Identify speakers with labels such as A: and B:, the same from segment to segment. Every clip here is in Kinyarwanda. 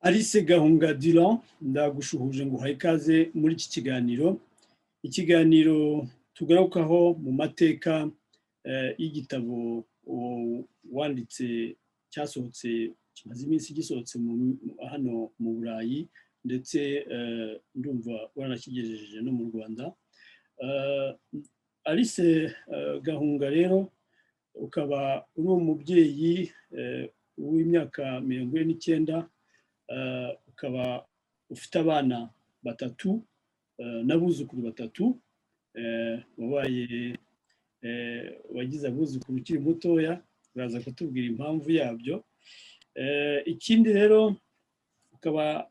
A: Alice Gahunga Dylan ndagushuhuje ngo uhaye ikaze muri iki kiganiro. Ikiganiro tugarukaho mu mateka y'igitabo wanditse cyasohotse kimaze iminsi gisohotse hano mu Burayi ndetse ndumva waranakigejeje no mu Rwanda. Alice Gahunga rero ukaba uri umubyeyi w'imyaka 49, ukaba ufite abana batatu n'abuzukuru batatu, wagize abuzukuru ukiri mutoya, uraza kutubwira impamvu yabyo. Ikindi rero ukaba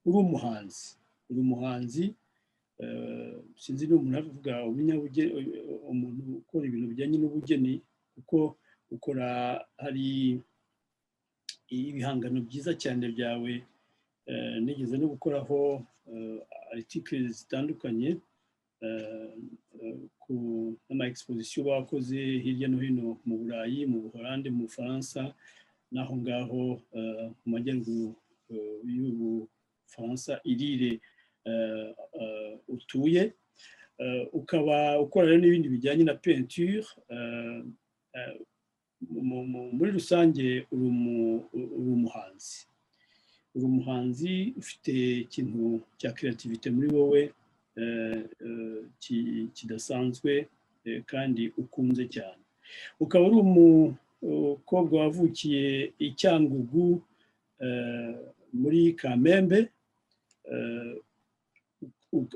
A: uri umuhanzi, sinzi n'umuntu avuga umuntu ukora ibintu bijyanye n'ubugeni, kuko ukora hari ibihangano byiza cyane byawe, nigeze no gukoraho article zitandukanye ku n'ama exposition bakoze hirya no hino mu Burayi, mu Buholandi, mu Bufaransa naho ngaho mu majyaruguru y'Ubufaransa irire utuye. Ukaba ukora n'ibindi bijyanye na peinture. Muri rusange uri umuhanzi ufite ikintu cya creativity muri wowe kidasanzwe kandi ukunze cyane. Ukaba uri umukobwa wavukiye i Cyangugu muri Kamembe,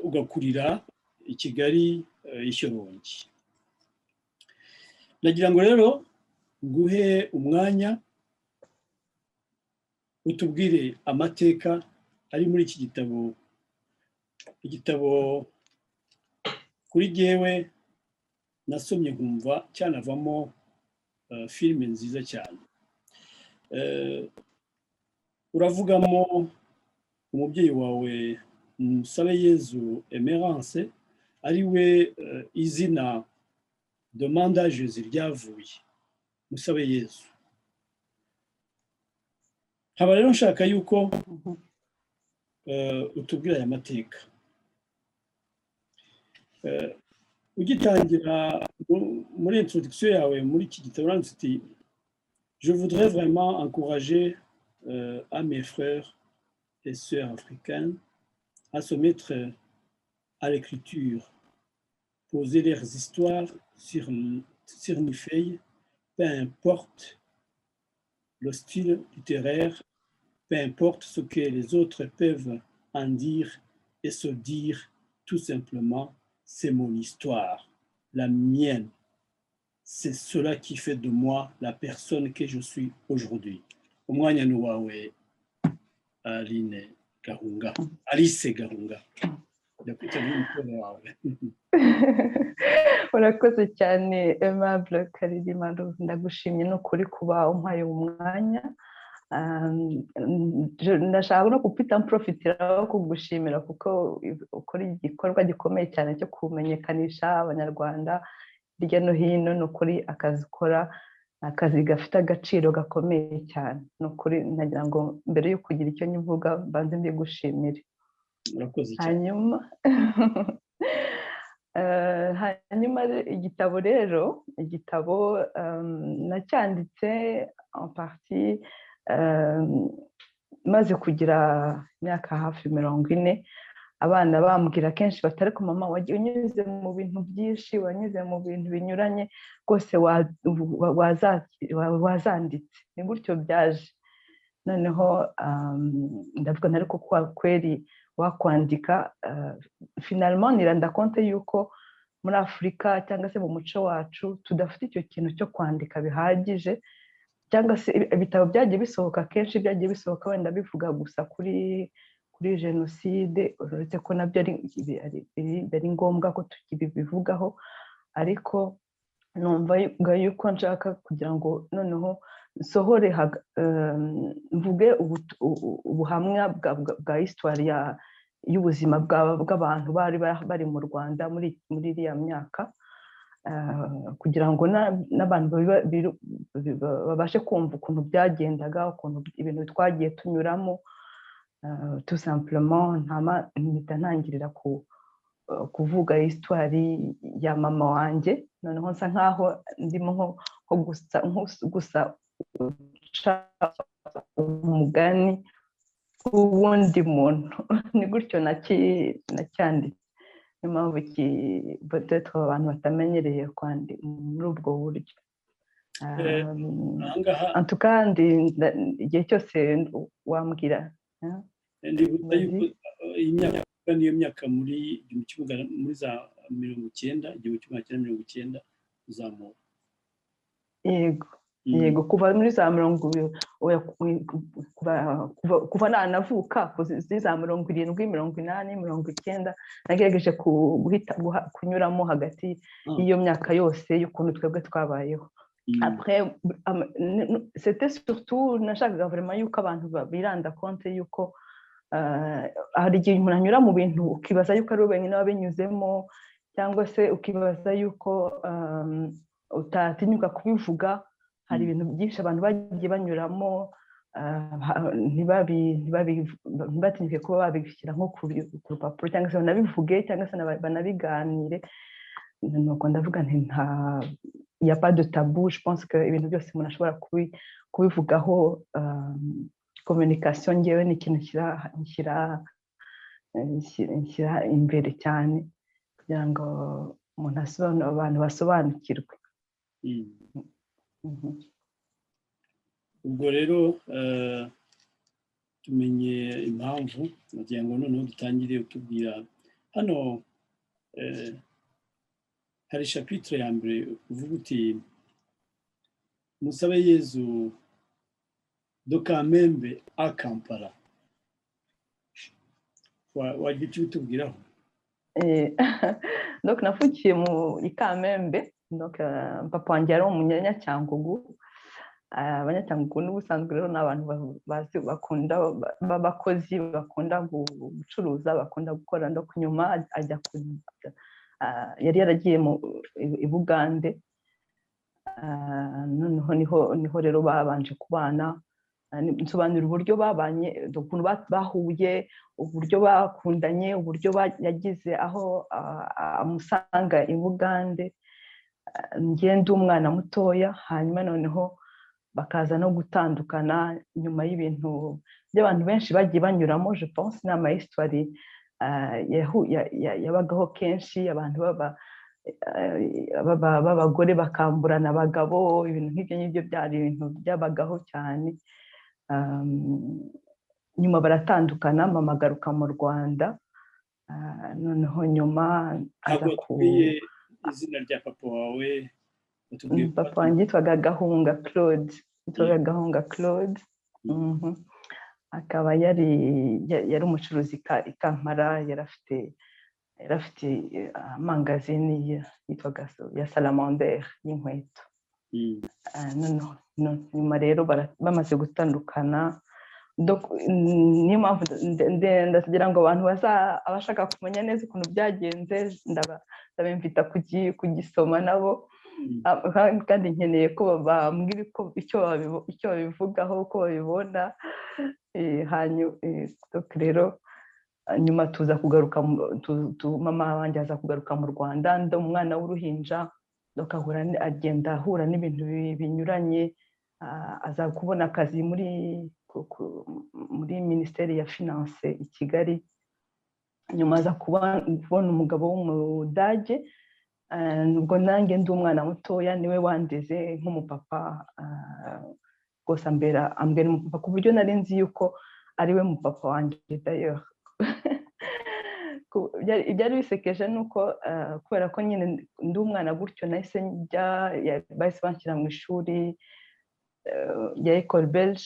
A: ugakurira i Kigali i Shyorongi. Nagira ngo rero nguhe umwanya utubwire amateka ari muri iki gitabo. Igitabo kuri jyewe nasomye nkumva cyanavamo filime nziza cyane. Uravugamo umubyeyi wawe Musabeyezu Emerance, ari we izina Demandageuse ryavuye, Musabeyezu. Haba rero nshaka yuko utubwira aya mateka. Ugitangira muri introduction yawe muri iki gitabo uranditse uti je voudrais vraiment encourager à mes frères et sœurs africains à se mettre à l'écriture, poser leurs histoires sur une feuille, peu importe le style littéraire, peu importe ce que les autres peuvent en dire, et se dire tout simplement, c'est mon histoire, la mienne. C'est cela qui fait de moi la personne que je suis aujourd'hui. Umwanya ni wawe, Alice Gahunga.
B: Urakoze cyane Aimable Karirima, ndagushimye n'ukuri kuba umpaye umwanya. Ndashaka no kupita mprofitiraho kugushimira kuko ukora igikorwa gikomeye cyane cyo kumenyekanisha abanyarwanda hirya no hino. N'ukuri akazi ukora akazi gafite agaciro gakomeye cyane. N'ukuri nagira ngo mbere yo kugira icyo nyivuga banze mbigushimire. Hanyuma igitabo rero, nacyanditse en partie maze kugira imyaka hafi 40, abana bambwira kenshi batari ko mama wagiye unyuze mu bintu byinshi, wanyuze mu bintu binyuranye rwose, wazanditse. Ni gutyo byaje. Noneho ndavuga ntari ko kweri wakwandika. Finalement niranda konte yuko muri Afurika cyangwa se mu muco wacu tudafite icyo kintu cyo kwandika bihagije, cyangwa se ibitabo byagiye bisohoka kenshi byagiye bisohoka wenda bivuga gusa kuri jenoside, uretse ko nabyo ari ngombwa ko tukibivugaho, ariko numva yuko nshaka kugira ngo noneho nsohore mvuge ubuhamya bwa histoire y'ubuzima bw'abantu bari mu Rwanda muri iriya myaka, kugira ngo n'abantu babashe kumva ukuntu byagendaga, ukuntu ibintu twagiye tunyuramo, tout simplement mpita ntangirira kuvuga histoire ya mama wanjye, noneho nsa nkaho ndimo nko gusa umugani w'uwundi muntu. Ni gutyo nacyanditse, niyo mpamvu peut-être abantu batamenyereye kwandika muri ubwo buryo. En tout cas igihe cyose wambwira.
A: Ndibuka yuko niyo myaka muri za 1990 uzamura.
B: Yego kuva muri za kuva nanavuka za 70, 80, 90 nagerageje kunyuramo hagati y'iyo myaka yose y'ukuntu twebwe twabayeho. Après c'était surtout nashakaga vraiment yuko abantu biranda compte yuko hari igihe umuntu anyura mu bintu ukibaza yuko ari wenyine wabinyuzemo, cyangwa se ukibaza yuko utatinyuka kubivuga. Hari ibintu byinshi abantu bagiye banyuramo, ntibatinyuke kuba babishyira nko ku rupapuro cyangwa se banabivuge cyangwa se banabiganire. Nuko ndavuga nti il y a pas de tabou. Je pense que ibintu byose umuntu ashobora kubivugaho. Communication ngewe ni ikintu nshyira imbere cyane kugira ngo abantu basobanukirwe.
A: Ubwo rero tumenye impamvu, nagira ngo noneho dutangire utubwira hano. Hari chapitre ya mbere uvuga uti Musabeyezu do Kamembe a Kampala. Wagira icyo utubwiraho?
B: Donc navukiye i Kamembe. Donc papa wanjye ari umunyacyangugu. Abanyacyangugu n'ubusanzwe rero n'abantu bakunda b'abakozi, bakunda gucuruza, bakunda gukora. no kunyuma ajya yari yaragiye i Bugande. Noneho niho rero babanje kubana. Nsobanura uburyo babanye, ukuntu bahuye, uburyo bakundanye, uburyo yagize aho amusanga i Bugande. Ngende umwana mutoya, hanyuma noneho bakaza no gutandukana nyuma y'ibintu by'abantu benshi bagiye banyuramo. Je pense n'ama histoire yabagaho kenshi, abantu b'abagore bakamburana abagabo. Ibintu nk'ibyo byari ibintu byabagaho cyane. Nyuma baratandukana, mama agaruka mu Rwanda. Noneho nyuma
A: aza izina rya papa wawe?
B: Papa wanjye yitwaga Gahunga Claude. Akaba yari umucuruzi i Kampala. yari afite amangazini yitwaga ya Salamander y'inkweto. Nyuma rero bamaze gutandukana. Niyo mpamvu ndagira ngo abantu abashaka kumenya neza ukuntu byagenze ndabimvita kugisoma nabo, kandi nkeneye ko bambwira icyo babivugaho, uko babibona. Rero nyuma tuza kugaruka, mama wanjye aza kugaruka mu Rwanda. ndi umwana w'uruhinja, agenda ahura n'ibintu binyuranye. Aza kubona akazi muri Minisiteri ya Finance i Kigali. Nyuma aza kubona umugabo w'Umudage. Ubwo nanjye ndi umwana mutoya, niwe wandeze nk'umupapa. Rwose ambera umupapa ku buryo nari nzi yuko ari we mupapa wanjye d'ailleurs. Ibyari bisekeje nuko kubera ko nyine ndi umwana gutyo, nahise bahise banshyira mu ishuri ya École Belge,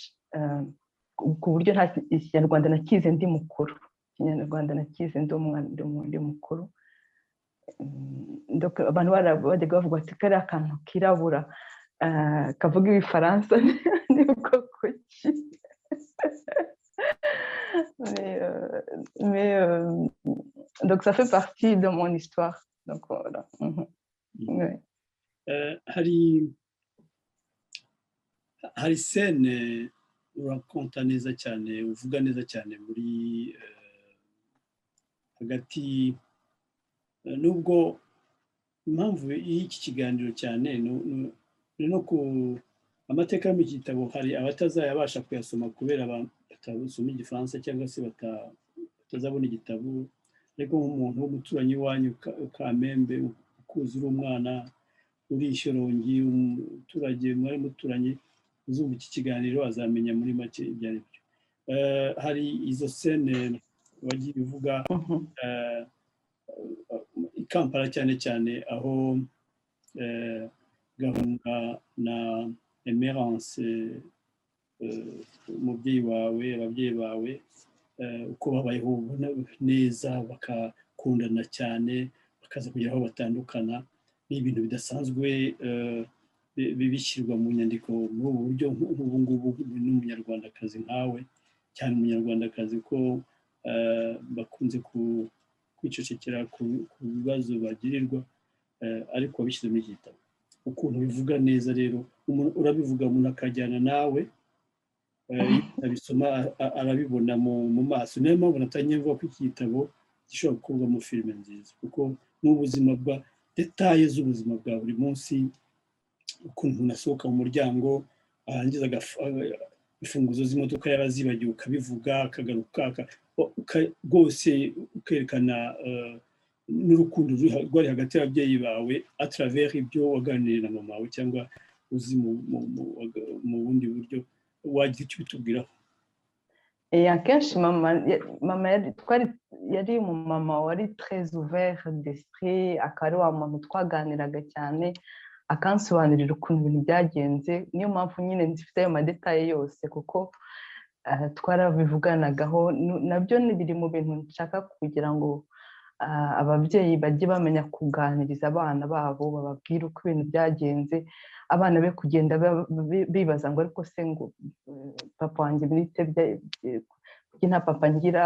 B: ku buryo nta Ikinyarwanda nakize ndi mukuru. Ikinyarwanda nakize ndi mukuru. Abantu bajyaga bavuga ati kariya akantu kirabura kavuga Ibifaransa ni bwoko ki? Donc ça fait partie de mon histoire. Donc voilà.
A: Hari scène urakonta neza cyane uvuga neza cyane muri hagati nubwo impamvu y'iki kiganiro cyane ni no ku amateka yo mu gitabo hari abatazayabasha kuyasoma kubera batasoma igifaransa cyangwa se batazabona igitabo ariko nk'umuntu w'umuturanyi wanyu Kamembe ukuze uri umwana uri Shyorongi umuturage mwari muturanye uzumva iki kiganiro azamenya muri make ibyo ari byo hari izo sene wagiye uvuga i Kampala cyane cyane aho Gahunga na Emerance umubyeyi wawe ababyeyi bawe uko babayeho neza bakakundana cyane bakaza kugera aho batandukana ni ibintu bidasanzwe bishyirwa mu nyandiko muri ubu buryo nk'ubu ngubu n'umunyarwandakazi nkawe cyane umunyarwandakazi ko bakunze kwicecekera ku bibazo bagirirwa ariko wabishyize muri iki gitabo ukuntu bivuga neza rero urabivuga umuntu akajyana nawe abisoma arabibona mu maso niyo mpamvu natangiye mvuga ko iki gitabo gishobora gukorwamo filime nziza kuko n'ubuzima bwa detaye z'ubuzima bwa buri munsi ukuntu umuntu asohoka mu muryango arangiza imfunguzo z'imodoka yarazibagiwe ukabivuga akagaruka rwose ukerekana n'urukundo rwari hagati y'ababyeyi bawe à travers ibyo waganiriye na mama wawe cyangwa uzi mu bundi buryo wagira icyo bitubwiraho
B: akenshi mama yari umumama wari très ouvert d'esprit akaba ari wa muntu twaganiraga cyane akansobanurira ukuntu ibintu byagenze niyo mpamvu nyine nzifite ayo madetaye yose kuko twarabivuganagaho nabyo biri mu bintu nshaka kugira ngo ababyeyi bajye bamenya kuganiriza abana babo bababwira uko ibintu byagenze abana be kugenda bibaza ngo ariko se ngo papa wanjye bwite kuki nta papa ngira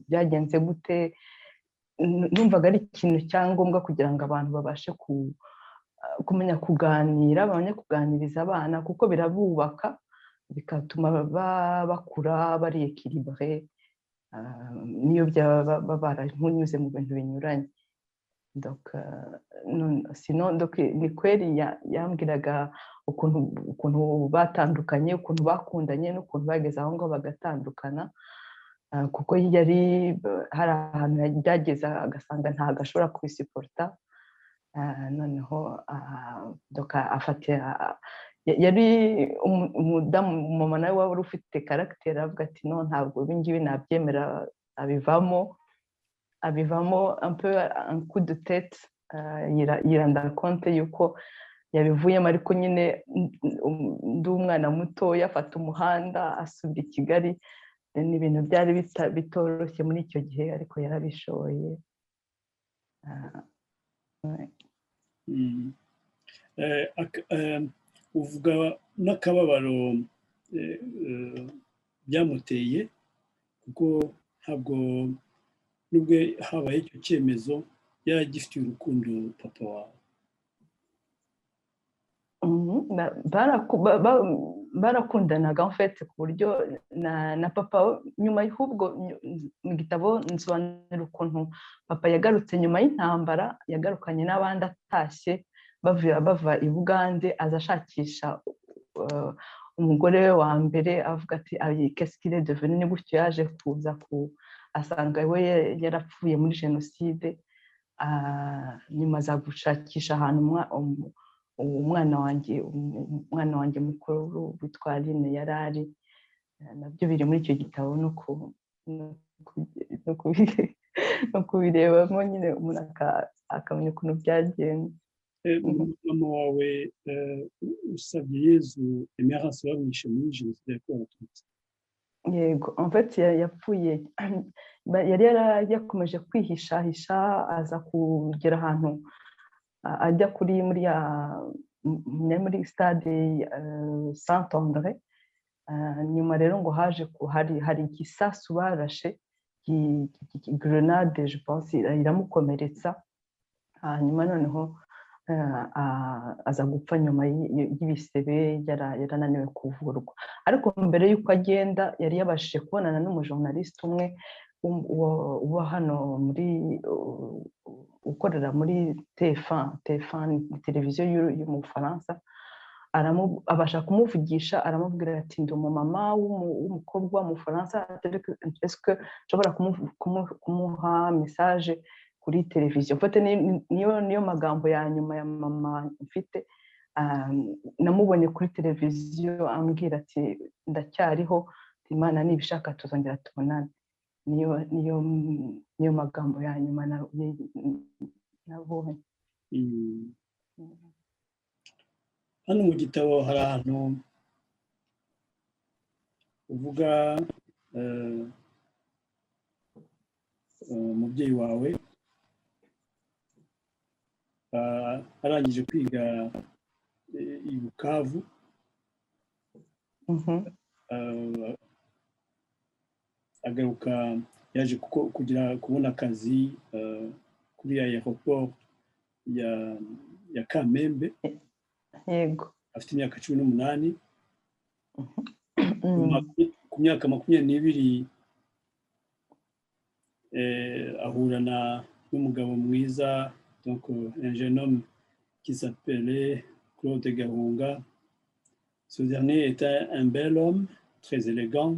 B: byagenze gute numvaga ari ikintu cyangombwa kugira ngo abantu babashe kumenya kuganira bamenye kuganiriza abana kuko birabubaka bigatuma bakura bari ekilibure niyo byaba baranyuze mu bintu binyuranye ni kweri yambwiraga ukuntu batandukanye ukuntu bakundanye n'ukuntu bageze aho ngaho bagatandukana kuko yari hari ahantu yageze agasanga ntabwo ashobora kubisiporta noneho yari umudamu mama nawe waba ufite karagiteri avuga ati no ntabwo ibingibi nabyemera abivamo un peu un coup de tête yiranda konte yuko yabivuyemo ariko nyine ndi umwana muto yafata umuhanda asubira i Kigali ni ibintu byari bitoroshye muri icyo gihe ariko yarabishoboye
A: uvuga n'akababaro byamuteye kuko ntabwo nubwo habaye icyo cyemezo yari agifitiye urukundo papa wawe
B: barakundanaga mfite ku buryo na papa nyuma y'ubwo mu gitabo nsobanura ukuntu papa yagarutse nyuma y'intambara yagarukanye n'abandi atashye bava i Bugande aza ashakisha umugore we wa mbere avuga ati qu'est-ce devenu ni gutyo yaje kuza asanga we yarapfuye muri jenoside nyuma aza gushakisha ahantu umwana wanjye mukuru witwa Aline yari ari nabyo biri muri icyo gitabo no kubirebamo nyine umuntu akamenya ukuntu byagenze
A: mama wawe usabye Yezu Emerance bamwishe muri jenoside yakorewe Abatutsi
B: yego en fait yapfuye yari yakomeje kwihishahisha aza kugera ahantu ajya muri stade Saint André nyuma rero ngo haje hari igisasu barashe grenade je pense iramukomeretsa hanyuma noneho aza gupfa nyuma y'ibisebe yarananiwe kuvurwa. Ariko mbere y'uko agenda yari yabashije kubonana n'umujournaliste umwe uba hano ukorera muri TF1 televiziyo yo mu Bufaransa. Abasha kumuvugisha, aramubwira ati ndi umumama w'umukobwa mu Bufaransa, est-ce nshobora kumuha message kuri televiziyo. Mfate niyo magambo ya nyuma ya mama mfite, namubonye kuri televiziyo ambwira ati ndacyariho, Imana nibishaka tuzongera tubonane. Niyo magambo ya nyuma nabonye.
A: Hano mu gitabo hari ahantu uvuga umubyeyi wawe arangije kwiga i Bukavu, agaruka yaje kubona akazi kuri aéroport ya Kamembe.
B: Yego,
A: afite imyaka 18. Ku myaka 22 ahura n'umugabo mwiza, donc un jeune homme qui s'appelait Claude Gahunga. Ce dernier était un bel homme, très élégant.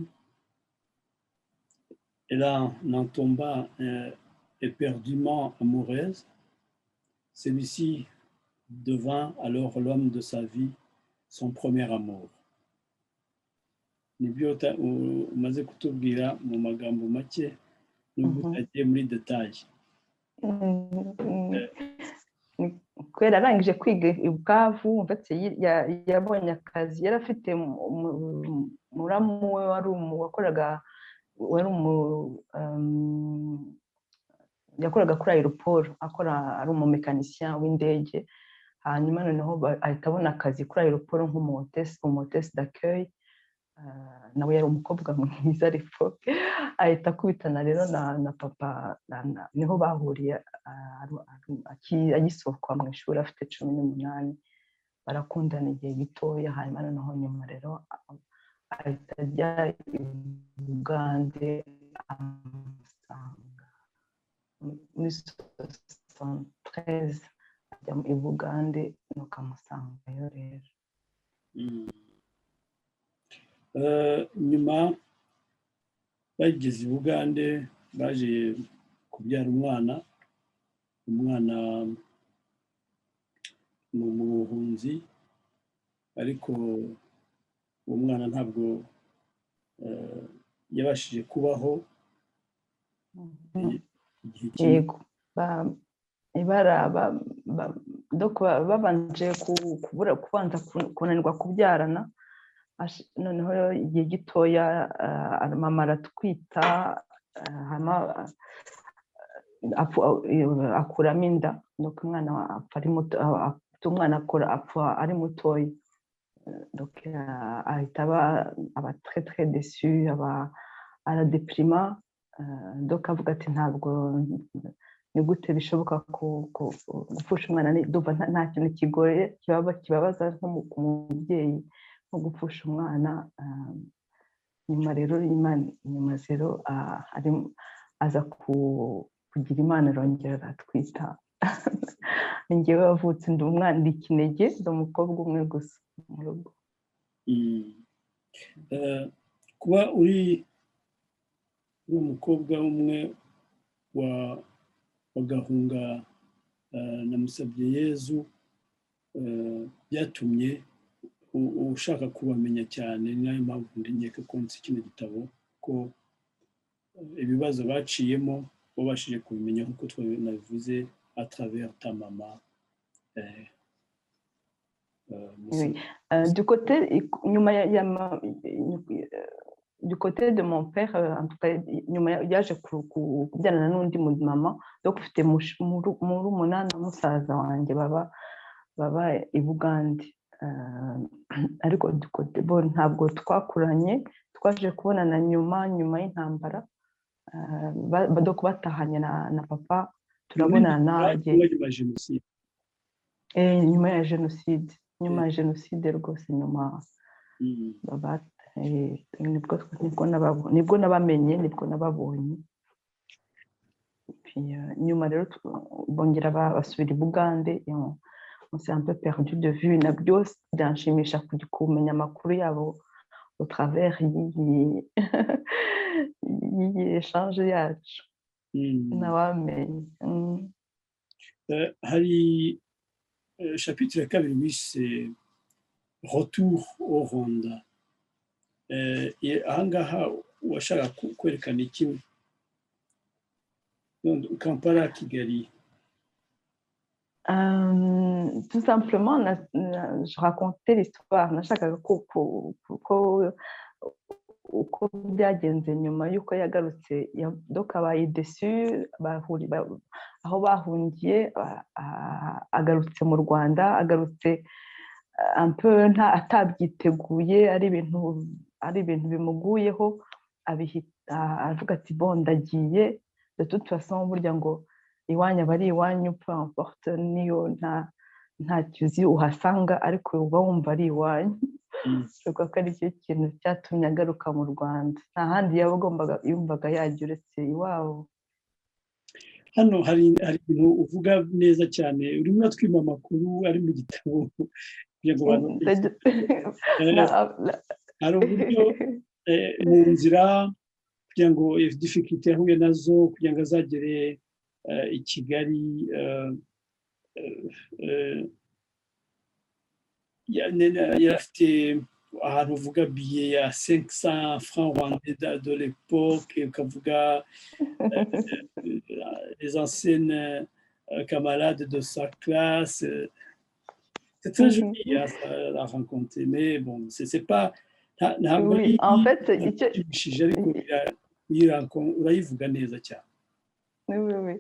A: Elle en tomba éperdument amoureuse. Celui-ci devint alors l'homme de sa vie, son premier amour. Nibyo umaze kutubwira mu magambo make nubwo utagiye muri detail.
B: Kubera arangije kwiga i Bukavu, ndetse yabonye akazi. Yari afite muramu we yakoraga kuri aéroport, ari umumekanisien w'indege. Hanyuma noneho ahita abona akazi kuri aéroport nk'umutesi d'accueil. Nawe yari umukobwa mwiza ariko ahita akubitana rero na papa, niho bahuriye agisohoka mu ishuri afite 18. Barakundana igihe gitoya, hanyuma noneho nyuma rero ahita ajya i Bugande, amusanga muri 73 ajya i Bugande nuko amusangayo rero.
A: Nyuma bageze i Bugande baje kubyara umwana mu buhunzi, ariko uwo mwana ntabwo yabashije kubaho.
B: Yego, babanje kubanza kunanirwa kubyarana. Noneho igihe gitoya mama aratwita, akuramo inda, nuko umwana apfa ari mutoya. Donc ahita aba très très déçu, aradeprima. Donc avuga ati ntabwo ni gute bishoboka gupfusha umwana. Nta kintu kibabaza nk'umubyeyi nko gupfusha umwana. Nyuma rero aza kugira Imana, arongera aratwita. Njyewe wavutse ndi umwana, ndi ikinege, ndi umukobwa umwe gusa mu rugo.
A: Kuba uri umukobwa umwe wa Gahunga na Musabyeyezu byatumye ushaka kubamenya cyane. Niyo mpamvu ndengeka konse kino gitabo ko ibibazo baciyemo wabashije kubimenya nk'uko twabivuze à travers ta maman.
B: Du côté de mon père, en tout cas, nyuma yaje kubyarana n'undi mama, donc ufite murumuna na musaza wanjye baba i Bugande. Ariko du côté bo ntabwo twakuranye, twaje kubonana nyuma y'intambara. Donc batahanye na papa, turabonana nyuma ya jenoside rwose nyuma nibwo nabamenye nibwo nababonye nyuma rero bongera basubira i Bugande on s'est un peu perdu de vue nabyo byanshimisha kumenya amakuru yabo au travers y'iyi échange yacu n'abamenye
A: hari chapitre ya kabiri wise retour au Rwanda ahangaha washaka kwerekana iki Kampala Kigali
B: tout simplement je racontais l'histoire nashakaga uko byagenze nyuma y'uko yagarutse donc abaye déçu aho bahungiye agarutse mu Rwanda agarutse un peu atabyiteguye ari ibintu bimuguyeho avuga ati bon ndagiye de toute façon burya ngo iwanyu aba ari iwanyu peu importe niyo ntacyo uzi uhasanga ariko uba wumva ari iwanyu ko ari cyo kintu cyatumye agaruka mu Rwanda nta handi yumvaga yajya uretse iwabo
A: hano hari ibintu uvuga neza cyane urimo uratwima amakuru ari mu gitabo kugira ngo hari uburyo mu nzira kugira ngo difficulté yahuye nazo kugira ngo azagere i Kigali yarafite ahantu uvuga billet ya 500 francs rwandais de l'époque ukavuga les anciennes camarades de sa classe c'est très joli à rencontrer mais bon c'est pas
B: oui en fait
A: urayivuga neza cyane
B: oui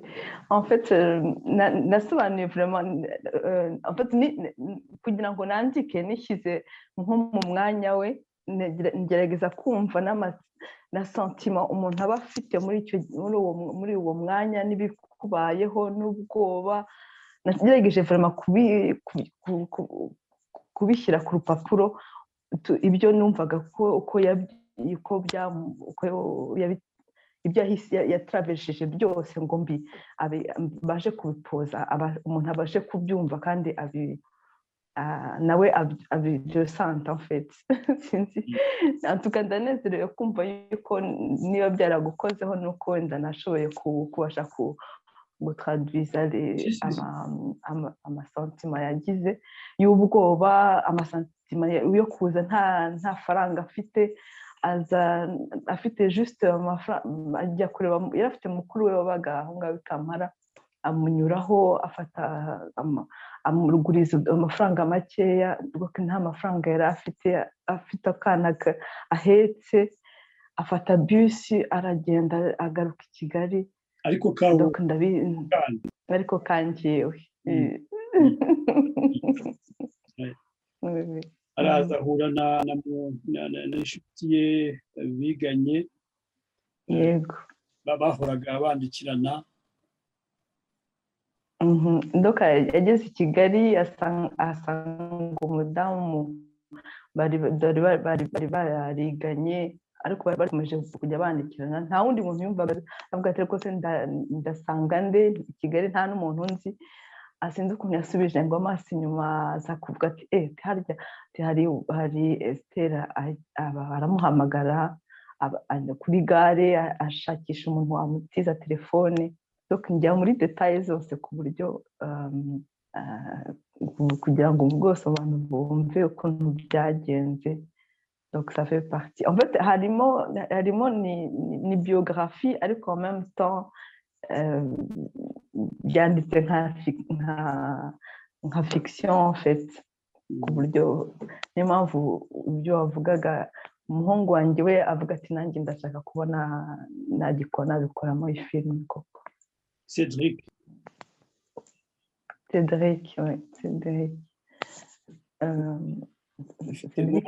B: en fait nasobanuye vraiment en fait kugira ngo nandike nishyize nko mu mwanya we ngerageza kumva na sentiment umuntu aba afite muri uwo mwanya n'ibikubayeho n'ubwoba nagerageje vraiment kubishyira ku rupapuro ibyo numvaga ibyo yatravejeje byose ngo baje kubipoza umuntu abashe kubyumva kandi nawe abiressante en fait sinzi antuka ndanezerewe kumva yuko niba byaragukozeho nuko wenda nashoboye kubasha gutraduiza amasentima yagize y'ubwoba amasentima yo kuza nta faranga afite aza afite juste amafaranga ajya kureba yari afite mukuru we wabaga aho ngaho i Kampala amunyuraho amuruguriza amafaranga makeya nta mafaranga yari afite akana ahetse afata bisi aragenda agaruka i Kigali ariko kangewe
A: araza ahura n'inshuti ye biganye
B: yego
A: bahoraga bandikirana
B: ndoka yageze i Kigali asanga umudamu bari bariganye ariko bari bakomeje kujya bandikirana nta wundi muntu yumvaga avuga ati rwose ndasanga nde i Kigali nta n'umuntu nzi asinze ukuntu yasubije ngo amaso inyuma aza kuvuga ati harya hari Esther aramuhamagara kuri gare ashakisha umuntu wamutiza telefone njya muri detaye zose ku buryo kugira ngo bwose abantu bumve ukuntu byagenze donc ça fait partie en fait harimo ni biographie ariko en même temps byanditse nka fiction en fait ku buryo niyo mpamvu ibyo wavugaga umuhungu wanjye we avuga ati nanjye ndashaka kubona nabikoramo ifilm koko
A: Cédric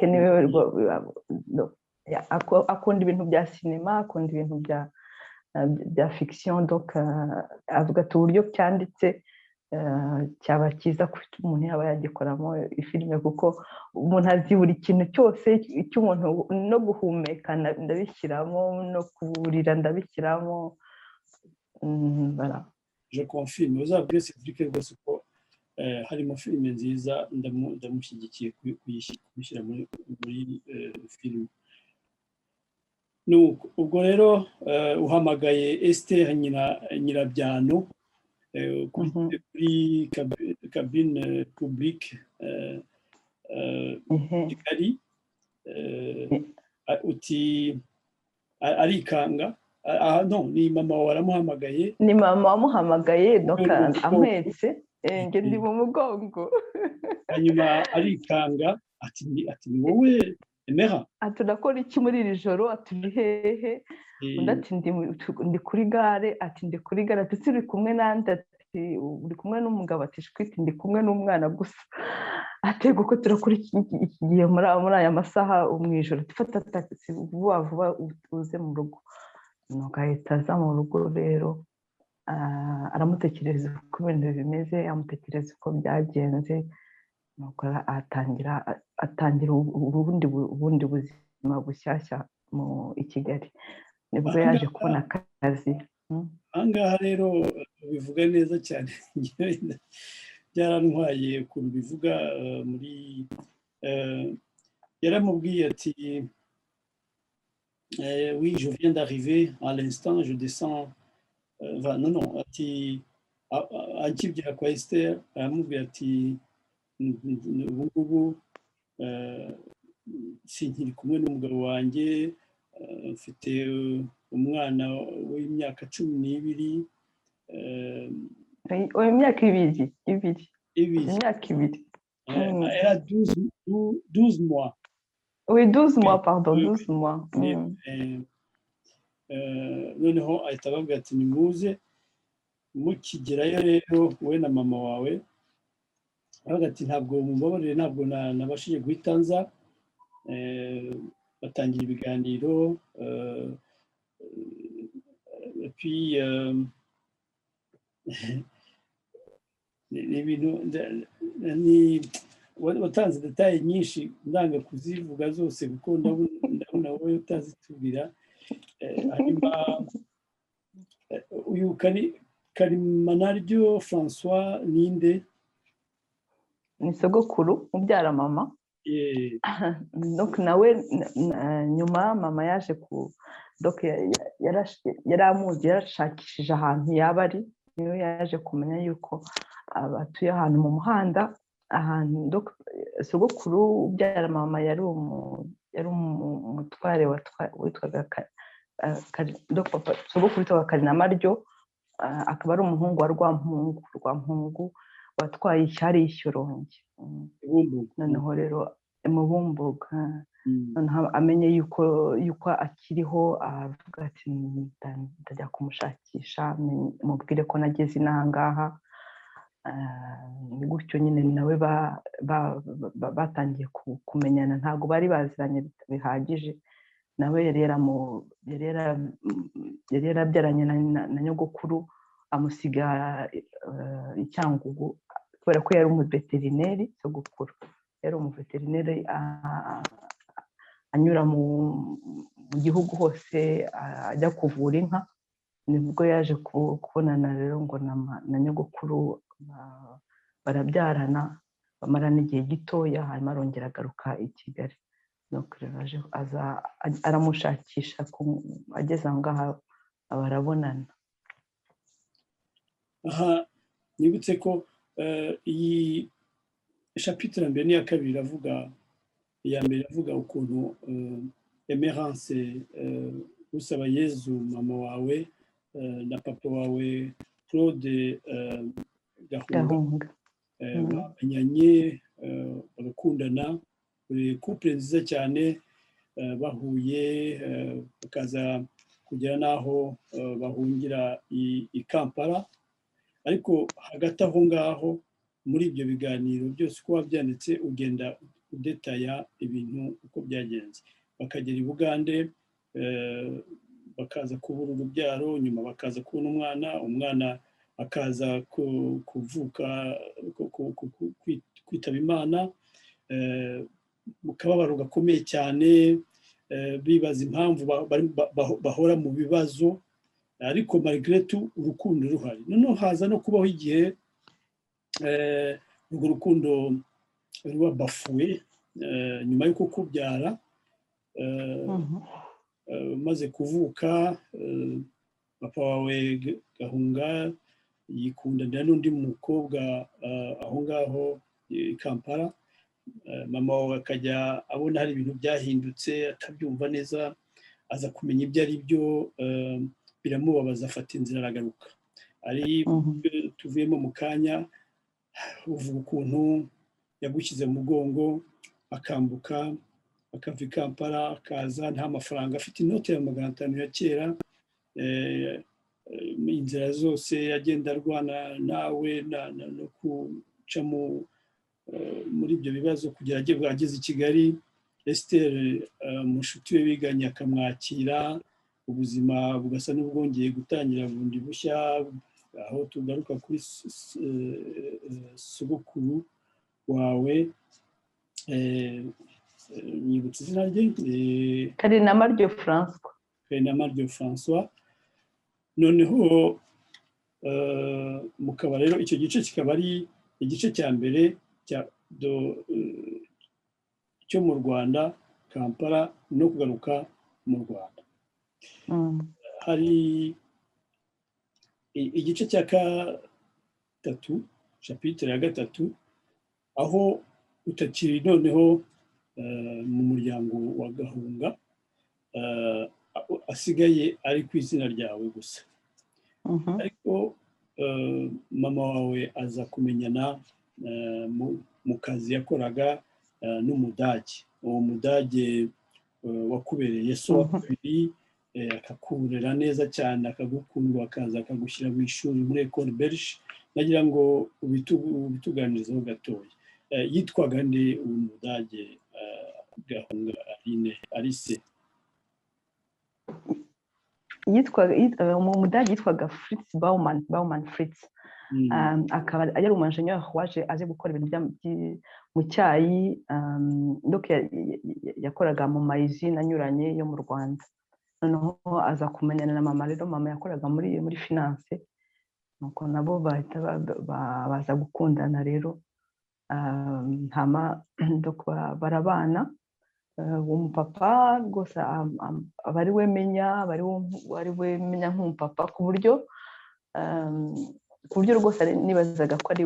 B: niwe akunda ibintu bya sinema akunda ibintu bya fiction donc avuga ati uburyo cyanditse cyaba cyiza ko umuntu yaba yagikoramo filime kuko umuntu azi buri kintu cyose cy'umuntu no guhumeka ndabishyiramo no kuburira ndabishyiramo.
A: Je confirme uzabwire Cedric rwose ko harimo filime nziza ndamushyigikiye kuyishyira muri filime. Ubwo rero uhamagaye Esther Nyirabyano kuri cabine publique Kigali, uti arikanga. No, ni mama waramuhamagaye.
B: Ni mama wamuhamagaye ampetse nge ndi mu mugongo.
A: Hanyuma arikanga ati ni wowe Emera?
B: Ati urakora iki muri iri joro? Ati uri hehe? Undi ati ndi kuri gare. Ati ndi kuri gare. Ati uri kumwe nande? Ati uri kumwe n'umugabo? Ati shwiti ndi kumwe n'umwana gusa. Ati kuko turakora iki gihe muri aya masaha mu ijoro? Fata taxi vuba vuba uze mu rugo. Nuko ahita aza mu rugo rero aramutekereza uko ibintu bimeze, amutekereza uko byagenze, nuko atangira ubundi buzima bushyashya i Kigali. Nibwo yaje kubona akazi.
A: Ahangaha rero bivuga neza cyane, byarantwaye ukuntu bivuga muri yaramubwiye ati oui, je viens d'arriver à l'instant, je descends. Non, ati akibwira kwa Esther aramubwira ati ubu ngubu sinkiri kumwe n'umugabo wanjye, mfite umwana w'imyaka 12.
B: Imyaka ibiri. Imyaka ibiri.
A: Elle a 12 mois.
B: Oui, 12 mois, pardon, 12 mois.
A: Noneho ahita ababwira ati nimuze mukigerayo rero we na mama wawe. Aravuga ati ntabwo mumbabarire, ntabwo nabashije guhita nza. Batangira ibiganiro, puis ibintu watanze detaye nyinshi ndanga kuzivuga zose kuko ndabona wowe utazitubwira. Hanyuma uyu Karimanaryo François ninde?
B: Ni sogokuru mubyara mama. Donc nawe nyuma mama yaje yaramuzi, yarashakishije ahantu yaba ari, niyo yaje kumenya yuko abatuye ahantu mu muhanda. Ahantu sogokuru ubyara mama yari umutware witwaga sogokuru witwaga Karinamaryo, akaba ari umuhungu wa Rwampungu watwaye ishyari y'Ishyorongi. Noneho rero mu Bumbogo, noneho amenye yuko akiriho, aravuga ati ndajya kumushakisha mubwire ko nageze inahangaha. Ni gutyo nyine nawe batangiye kumenyana, ntabwo bari baziranye bihagije. Nawe yari yarabyaranye na nyogokuru, amusiga i Cyangugu kubera ko yari umuveterineri. Sogokuru yari umuveterineri, anyura mu gihugu hose ajya kuvura inka. Nibwo yaje kubonana rero ngo na nyogokuru, barabyarana, bamarana igihe gitoya, hanyuma arongera agaruka i Kigali. Nuko rero aramushakisha, ageze aho ngaho barabonana.
A: Aha nibutse ko iyi chapitre mbere n'iya kabiri iravuga, iya mbere iravuga ukuntu Emerance Usabayezu mama wawe na papa wawe Claude Gahunga bamenyanye, bagakundana, couple nziza cyane, bahuye bakaza kugera n'aho bahungira i Kampala. Ariko hagati aho ngaho muri ibyo biganiro byose uko wabyanditse ugenda udetaya ibintu uko byagenze. Bakagera i Bugande, bakaza kubura urubyaro, nyuma bakaza kubona umwana akaza kuvuka kwitaba Imana mu kababaro gakomeye cyane, bibaza impamvu bahora mu bibazo, ariko malgré tout urukundo ruhari. Noneho haza no kubaho igihe urwo rukundo ruba bafuwe nyuma y'uko kubyara, maze kuvuka papa wawe Gahunga yikundanira n'undi mukobwa aho ngaho i Kampala. Mama wawe akajya abona hari ibintu byahindutse atabyumva neza, aza kumenya ibyo ari byo, biramubabaza, afata inzira aragaruka. Ari tuvuyemo mu kanya, uvuga ukuntu yagushyize mu mugongo akambuka akava i Kampala akaza nta mafaranga afite, inote ya 500 ya kera, inzira zose agenda arwana nawe no guca muri ibyo bibazo kugera ageze i Kigali. Esther mushuti we biganye akamwakira, ubuzima bugasa n'ubwongeye gutangira bundi bushya. Aho tugaruka kuri sogokuru wawe, nyibutse izina rye,
B: Karinamaryo
A: François. Noneho mukaba rero icyo gice kikaba ari igice cya mbere cyo mu Rwanda, Kampala no kugaruka mu Rwanda. Hari igice cya gatatu, chapitre ya 3, aho utakiri noneho mu muryango wa Gahunga, asigaye ari ku izina ryawe gusa. Ariko mama wawe aza kumenyana mu kazi yakoraga n'Umudage. Uwo Mudage wakubereye so wa kabiri, akakurera neza cyane, akagukundwa, akaza akagushyira mu ishuri muri Ecole Belge. Nagira ngo ubituganirizeho gatoya. Yitwaga nde uwo Mudage Gahunga Alice?
B: Umudage yitwaga Fritz Baumann Fritz. Akaba ari umunjeniyeri waje aje gukora ibintu mu cyayi, yakoraga mu mayizine anyuranye yo mu Rwanda. Noneho aza kumenyana na mama. Rero mama yakoraga muri finance, nuko nabo baza gukundana. Rero barabana. Umupapa rwose aba ari we menya nk'umupapa, ku buryo rwose nibazaga ko ari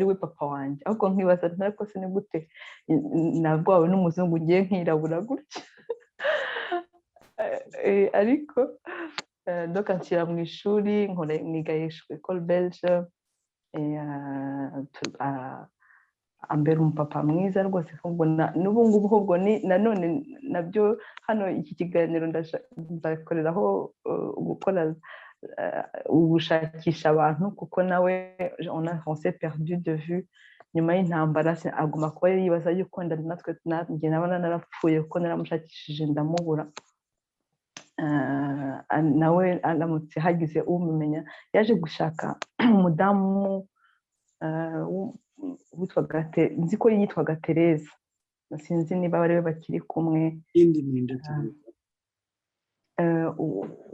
B: we papa wanjye, ahubwo nkibaza ariko se ni gute nabwawe n'umuzungu ngiye nkirabura gutya. Ariko nshyira mu ishuri, niga Ecole Belge, ambera umupapa mwiza rwose. N'ubu ngubu ahubwo nanone nabyo hano iki kiganiro nzakoreraho gukora ugushakisha abantu, kuko nawe on s'est perdu de vue nyuma y'intambara. Aguma kuba yibaza yuko natwe njye nabona narapfuye kuko naramushakishije ndamubura. Nawe aramutse hagize umumenya, yaje gushaka umudamu nzi ko yitwaga Tereza, sinzi niba bari we bakiri kumwe.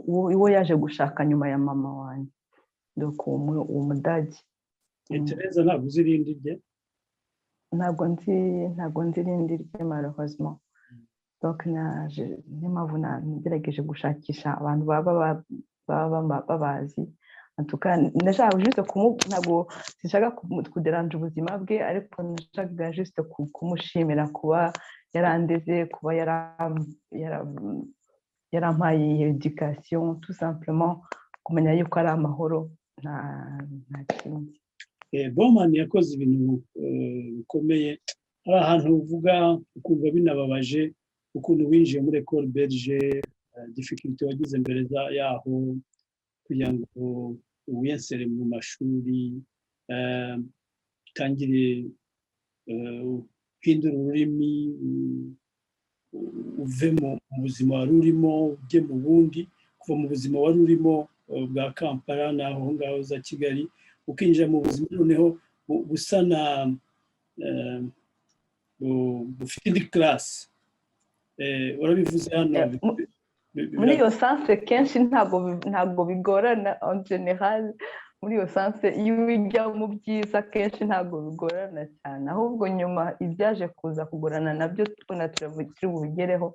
B: Uwo yaje gushaka nyuma ya mama wanjye, uwo Mudage.
A: Tereza ntabwo uzi irindi rye?
B: Ntabwo nzi irindi rye malheureusement. Donc niyo mpamvu nagerageje gushakisha abantu baba babazi. Ndashaka juste ntabwo sinshaka kuderanja ubuzima bwe, ariko nashakaga juste kumushimira kuba yarandeze, kuba yarampaye education, tout simplement kumenya yuko ari amahoro, nta kindi.
A: Baumann yakoze ibintu bikomeye. Hari ahantu uvuga ukumva binababaje, ukuntu winjiye muri Ecole Belge, difficulté wagize mbere yaho kugira ngo wiyensere mu mashuri, utangire uhindura ururimi, uve mu buzima wari urimo ujye mu bundi, kuva mu buzima wari urimo bwa Kampala n'aho ngaho za Kigali ukinjira mu buzima noneho busa na bufite indi classe urabivuze hano
B: muri iyo sanse kenshi ntabwo bigorana en general muri iyo sanse iyo ujya mu byiza kenshi ntabwo bigorana cyane ahubwo nyuma ibyaje kuza kugorana nabyo tubona turi bubigereho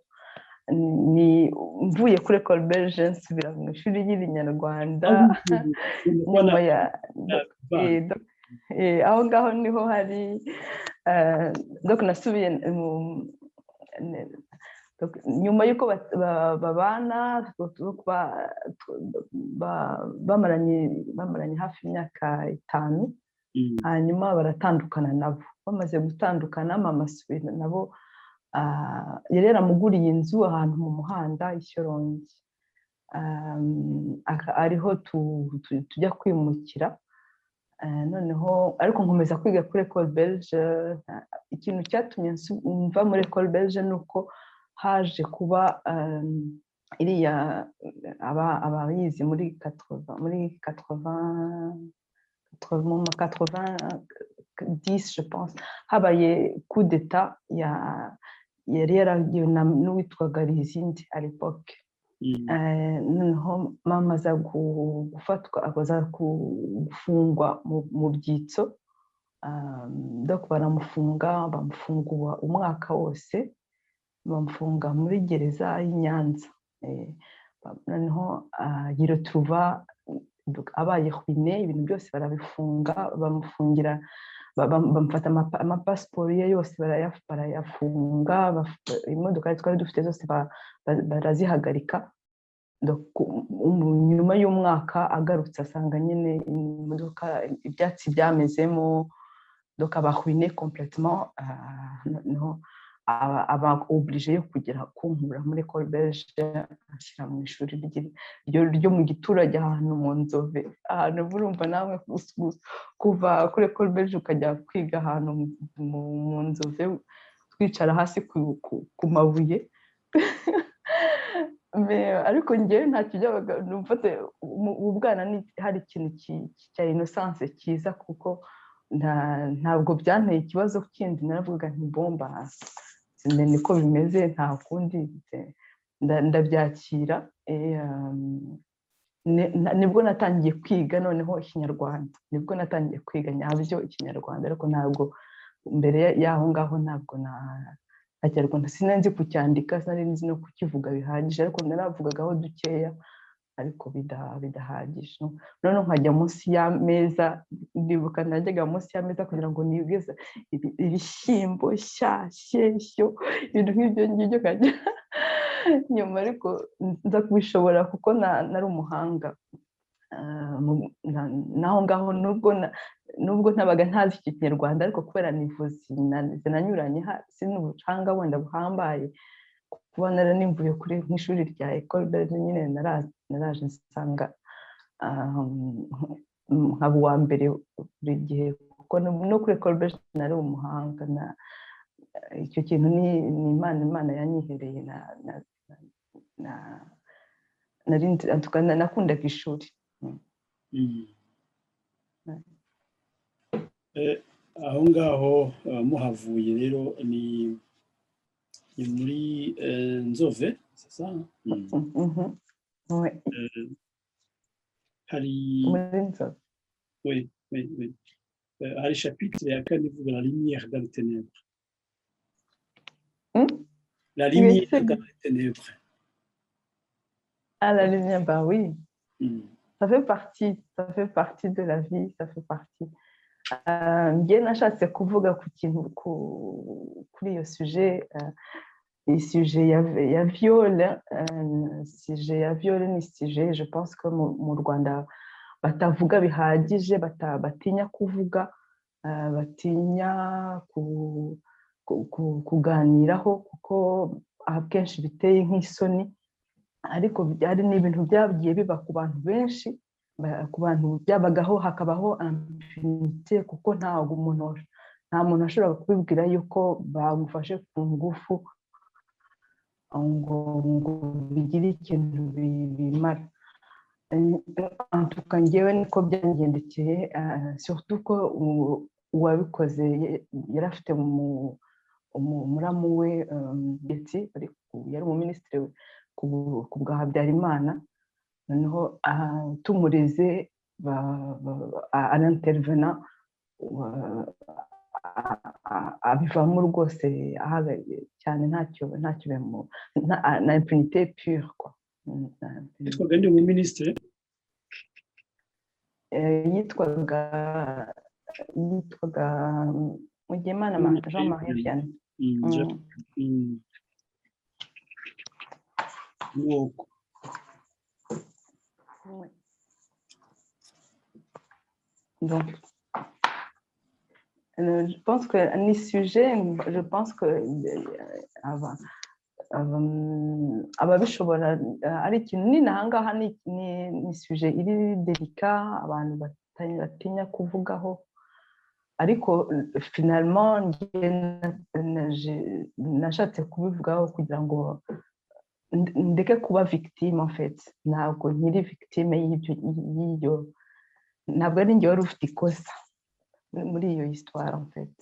B: ni mvuye kuri Ecole Belge nsubira mu ishuri ry'Inyarwanda nyuma ya aho ngaho niho hari nasubiye nyuma y'uko babana bamaranye hafi imyaka 5 hanyuma baratandukana nabo bamaze gutandukana mama asubira nabo yari yaramuguriye inzu ahantu mu muhanda Ishyorongi ariho tujya kwimukira noneho ariko nkomeza kwiga kuri Ecole Belge ikintu cyatumye mva muri Ecole Belge nuko haje kuba iriya abayizi muri 90 je pense habaye coup d'état yari yaragiye n'uwitwaga Rizindi à l'époque noneho mama aza gufatwa aza gufungwa mu byitso donc bamufungura umwaka wose bamufunga muri gereza y'i Nyanza noneho yiretrouva abaye ruiné ibintu byose barabifunga bamufungira bamufata amapasiporo ye yose barayafunga imodoka twari dufite zose barazihagarika nyuma y'umwaka agarutse asanga nyine imodoka ibyatsi byamezemo donc aba ruiné complètement noneho aba obligé yo kugera kunkura muri Ecole Belge ashyira mu ishuri ryo mu giturage ahantu mu Nzove ahantu burumva nawe kuva kuri Ecole Belge ukajya kwiga ahantu mu Nzove twicara hasi ku mabuye ariko njyewe ntacyo byabaga numfate ubwana hari ikintu cya innocence cyiza kuko ntabwo byanteye ikibazo kindi naravuga nti bomba niko bimeze nta kundi ndabyakira nibwo natangiye kwiga noneho Ikinyarwanda nibwo natangiye kwiga nyabyo Ikinyarwanda ariko ntabwo mbere y'aho ngaho ntabwo Ikinyarwanda sinanzi kucyandika sinari nzi no kukivuga bihagije ariko naravugagaho dukeya ariko bidahagije noneho nkajya munsi y'ameza ndibuka najyaga munsi y'ameza kugira ngo nibwize ibishyimbo shyashyo ibintu nk'ibyo ngibyo kajya nyuma ariko nza kubishobora kuko nari umuhanga naho ngaho nubwo ntabaga ntazi Ikinyarwanda ariko kubera nivuze zinanyuranye si n'ubucanga wenda buhambaye kuba naranimvuye kuri nk'ishuri rya Ecole Belge nyine naraje nsanga nkaba uwa mbere buri gihe kuko no kuri Ecole Belge nari umuhanga icyo kintu ni Imana yanyihereye nakundaga ishuri
A: aho ngaho muhavuye rero ni muri Nzove c'est ça hari oui hari chapitre ya kane ivuga la lumière dans les ténèbres la lumière dans les ténèbres
B: la lumière bah oui ça fait partie de la vie ça fait partie njye nashatse kuvuga ku kintu kuri iyo sujet sujet ya viole sujet ya viole ni sujet je pense que mu Rwanda batavuga bihagije batinya kuvuga batinya kuganiraho kuko akenshi biteye nk'isoni ariko byari n'ibintu byagiye biba ku bantu benshi ku bantu byabagaho hakabaho impunité kuko nta muntu ashobora kubibwira yuko bamufashe ku ngufu ngo bigire ikintu bimara en tout cas ngewe niko byangendekeye surtout ko uwabikoze yari afite umuramu we Betty yari umuminisitiri ku bwa Habyarimana noneho tumureze arintervena abivamo rwose cyane ntacyo na impunité pure quoi.
A: Yitwaga ndi umuminisitiri
B: yitwaga Mugemana Jean-Marie Vianney. Donc, je pense que les sujets, je pense que ababishobora ari ikintu ni nahangaha ni sujet iri delika abantu batinya kuvugaho ariko finalement nashatse kubivugaho kugira ngo ndeke kuba victime en fait ntabwo nkiri victime y'ibyo ntabwo ari njye wari ufite ikosa muri iyo histoire en fait.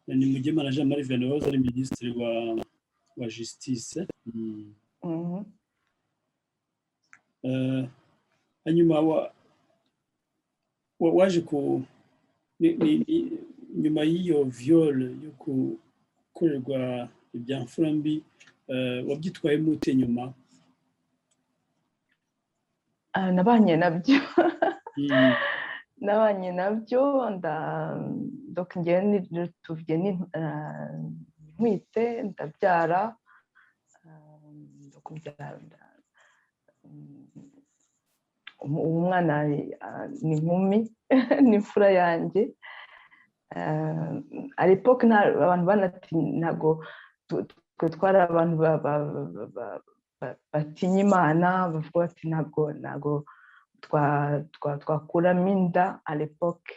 A: Ni Mugemana Jean-Marie Vianney wahoze ari minisitiri wa justice. Hanyuma waje nyuma y'iyo viol yo gukorerwa ibyamfura mbi wabyitwayemo ute nyuma?
B: Nabanye nabyo donc ngewe tuvuye ntwite ndabyara umwana ni inkumi n'imfura yanjye à l'époque abantu ntabwo twari abantu batinya Imana bavuga bati ntabwo twakuramo inda à l'époque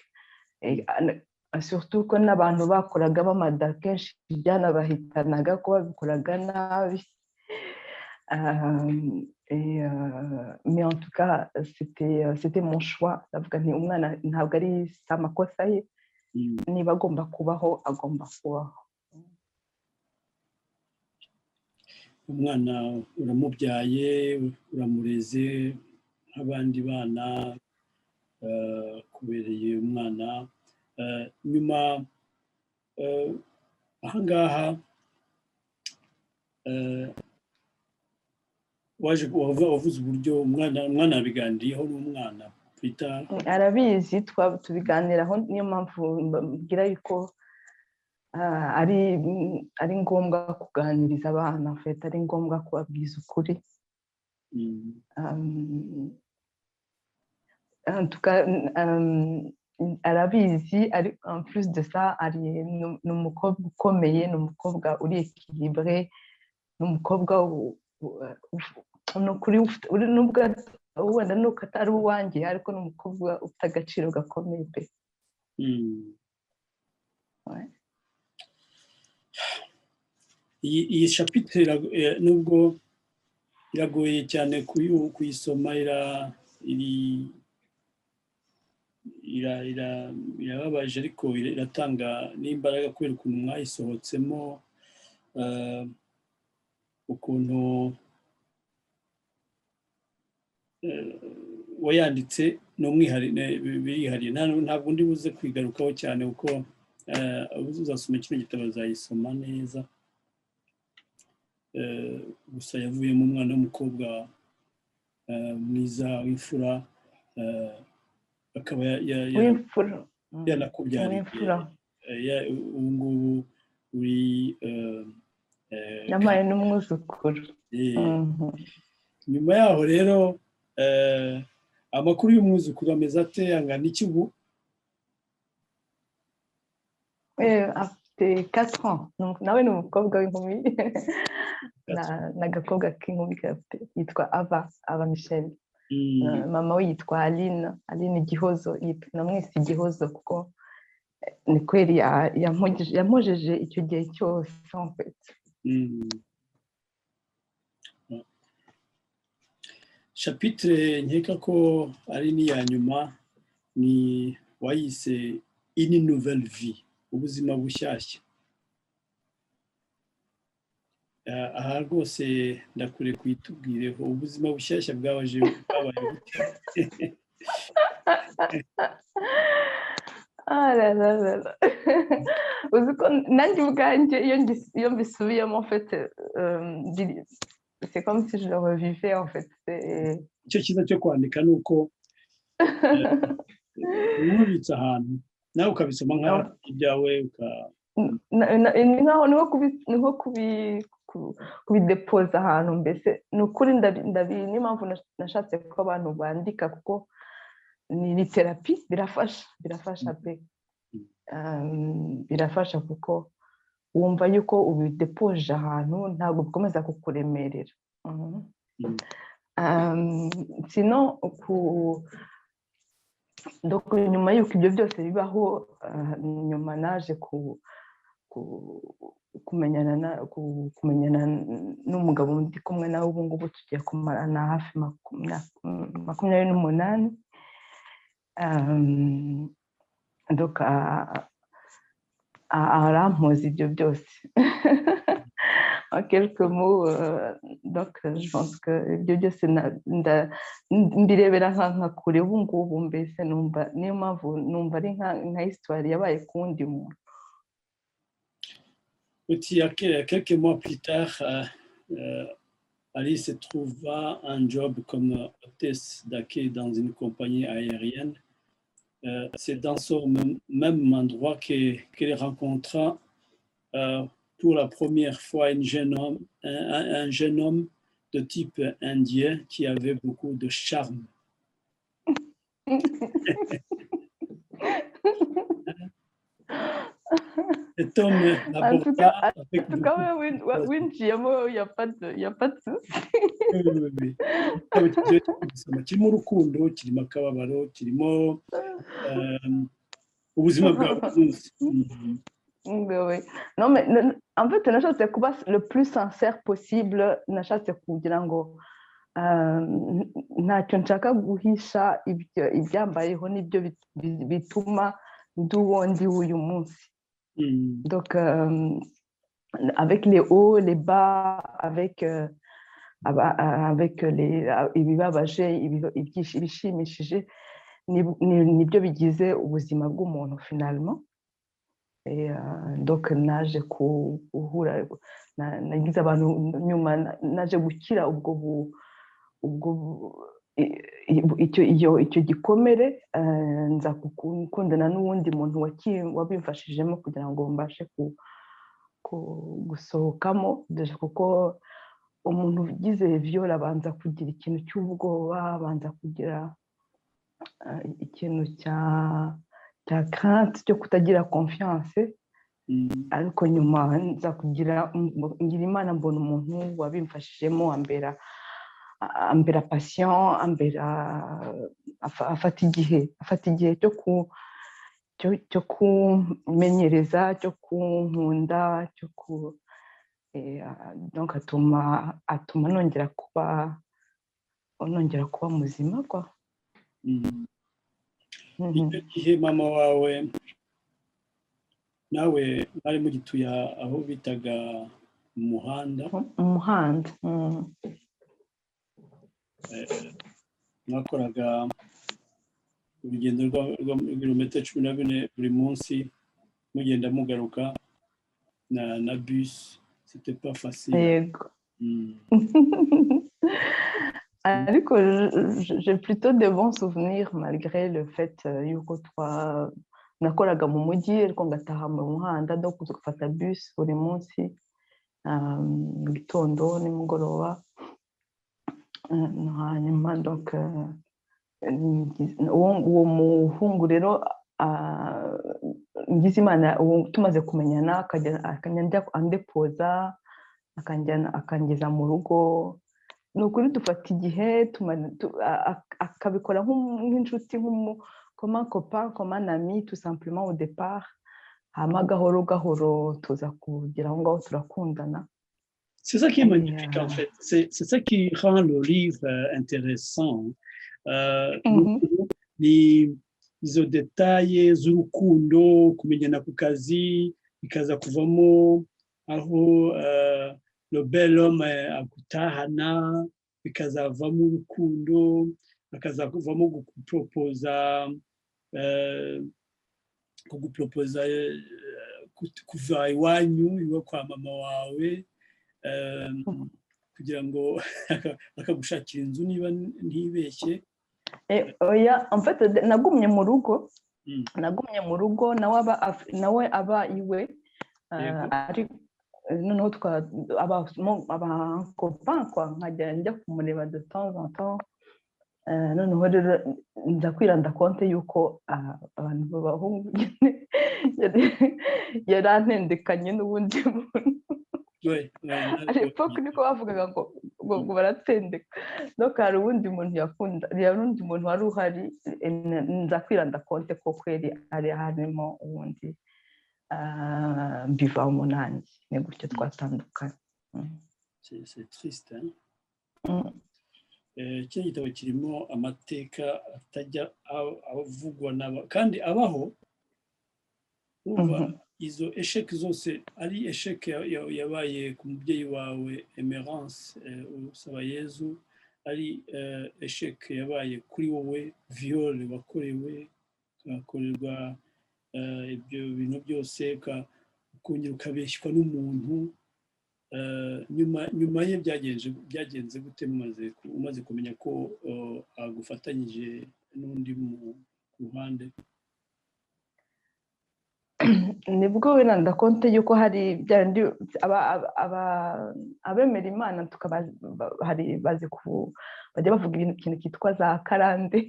B: surtout ko n'abantu bakoragamo amada kenshi byanabahitanaga ko babikoraga nabi. Mais en tout cas c'était mon choix ndavuga nti umwana ntabwo ari amakosa ye niba agomba kubaho agomba kubaho.
A: Umwana uramubyaye uramureze nk'abandi bana kubereye umwana nyuma ahangaha wavuze uburyo umwana abiganiriyeho n'umwana
B: arabizi tubiganiraho niyo mpamvu mbwira yuko ari ngombwa kuganiriza abana fete ari ngombwa kubabwiza ukuri. En tout cas arabizi ari en plus de ça ari n'umukobwa ukomeye n'umukobwa uri équilibré n'umukobwa uri nubwo wenda nuko atari uwanjye ariko n'umukobwa ufite agaciro gakomeye pe.
A: Iyi chapitre nubwo iragoye cyane kuyisoma irababaje ariko iratanga n'imbaraga kubera ukuntu mwayisohotsemo ukuntu wayanditse birihariye ntabwo ndi buze kwigarukaho cyane kuko uzasoma kino gitabo azayisoma neza gusa yavuyemo umwana w'umukobwa mwiza w'imfura akaba yanakubyariye ubu ngubu uri
B: yampaye n'umwuzukuru.
A: Nyuma yaho rero amakuru y'umwuzukuru ameze ate angana iki ubu?
B: Afite 4 ans nawe ni umukobwa w'inkumi n'agakobwa k'inkumi yitwa Ava Michel. Mama we yitwa Aline Gihozo namwise Gihozo kuko ni kweri yamujeje icyo gihe cyose en fait.
A: chapitre nkeka ko ari n'iya nyuma ni wayise une nouvelle vie, ubuzima bushyashya. Aha rwose ndakure kuyitubwireho ubuzima bushyashya bwabaye bute?
B: uzi ko nanjye ubwanjye iyo mbisubiyemo en fait c'est comme si je le revivais en fait.
A: Icyo cyiza cyo kwandika ni uko ubibitse ahantu nawe ukabisoma nk'aho ibyawe
B: ni nko kubidepoza ahantu, mbese ni ukuri niyo mpamvu nashatse ko abantu bandika, kuko ni terapi, birafasha pe, birafasha kuko wumva yuko ubidepoje ahantu ntabwo bikomeza kukuremerera. Sino nyuma y'uko ibyo byose bibaho, nyuma naje kumenyana n'umugabo ndi kumwe nawe ubu ngubu tugiye kumarana hafi 28. Donc arampoza ibyo byose en quelques mots. Donc je pense que ibyo byose mbirebera nka kure ubu ngubu, mbese numva niyo mpamvu numva ari nka histoire yabaye kundi muntu.
A: Quelques mois plus tard, Alice trouva un job comme hôtesse d'accueil dans une compagnie aérienne. C'est dans ce même endroit qu'elle rencontra pour la première fois un jeune homme de type indien qui avait beaucoup de charme. Cet homme l'aborda avec
B: beaucoup de winjiyemo, il n'y a pas de souci.
A: Oui. Kirimo urukundo, kirimo akababaro, kirimo ubuzima bwa buri munsi.
B: Non, mais en fait nashatse kuba le plus sincère possible, nashatse kugira ngo ntacyo nshaka guhisha ibyambayeho n'ibyo bituma ndi uwo ndi uyu munsi. Donc avec les hauts, les bas, avec ibibabaje, ibishimishije, nibyo bigize ubuzima bw'umuntu finalement. Et donc naje kuhura, nagize abantu nyuma, naje gukira icyo gikomere, nza gukundana n'uwundi muntu wabimfashijemo kugira ngo mbashe gusohokamo, kuko umuntu ugize viol abanza kugira ikintu cy'ubwoba, abanza kugira ikintu cya crainte cyo kutagira confiance. Ariko nyuma nza ngira Imana, mbona umuntu wabimfashijemo, ambera patient, afata igihe cyo kumenyereza, cyo kunkunda, donc atuma nongera kuba muzima kwa.
A: Icyo gihe mama wawe nawe bari mugituye aho bitaga umuhanda. Mwakoraga urugendo rw'ibirometero 14 buri munsi, mugenda mugaruka na bus. C'était pas facile.
B: Ariko j'ai plutôt de bons souvenirs malgré le fait yuko nakoraga mu mujyi ariko ngataha mu muhanda, no gufata bus buri munsi mu gitondo nimugoroba. Hanyuma donc uwo muhungu rero ngize Imana, tumaze kumenyana akajya andepoza, akangeza mu rugo. Ni ukuri dufata igihe, akabikora nk'inshuti, comme un copain, comme un ami, tout simplement au départ. Hama gahoro gahoro tuza kugira aho ngaho turakundana.
A: C'est ça qui est magnifique, en fait. C'est ça qui rend le livre intéressant. Izo detaye z'urukundo, kumenyana ku kazi, bikaza kuvamo aho le bel homme agutahana, bikazavamo urukundo, bakazavamo kugupropoza kuva iwanyu iwe kwa mama wawe kugira ngo akagushakira inzu niba ntibeshye.
B: Oya, en fait nagumye mu rugo nawe aba iwe ari noneho aba copain quoi, nkajya njya kumureba de temps en temps. Noneho rero nza kwiranda konte yuko abantu b'abahungu yarantendekanye n'ubundi muntu. Ariko niko bavugaga ngo baratendeka. Donc hari ubundi muntu yakunda, hari undi muntu wari uhari, nza kwiranda konte ko kweri ari harimo ubundi mbiva umunani, ni gutyo twatandukanye.
A: C'est triste, hein? Kino gitabo kirimo amateka atajya avugwa kandi abaho. Izo esheke zose ari esheke yabaye ku mubyeyi wawe Emerance Usabayezu, ari esheke yabaye kuri wowe, viole wakorewe, ugakorerwa ibyo bintu byose, ukongera ukabeshywa n'umuntu. Nyuma ye byagenze gute umaze kumenya ko agufatanyije n'undi mu ruhande?
B: Nibwo wiranda konte yuko hari byandi abemera Imana bajya bavuga ikintu cyitwa za karande,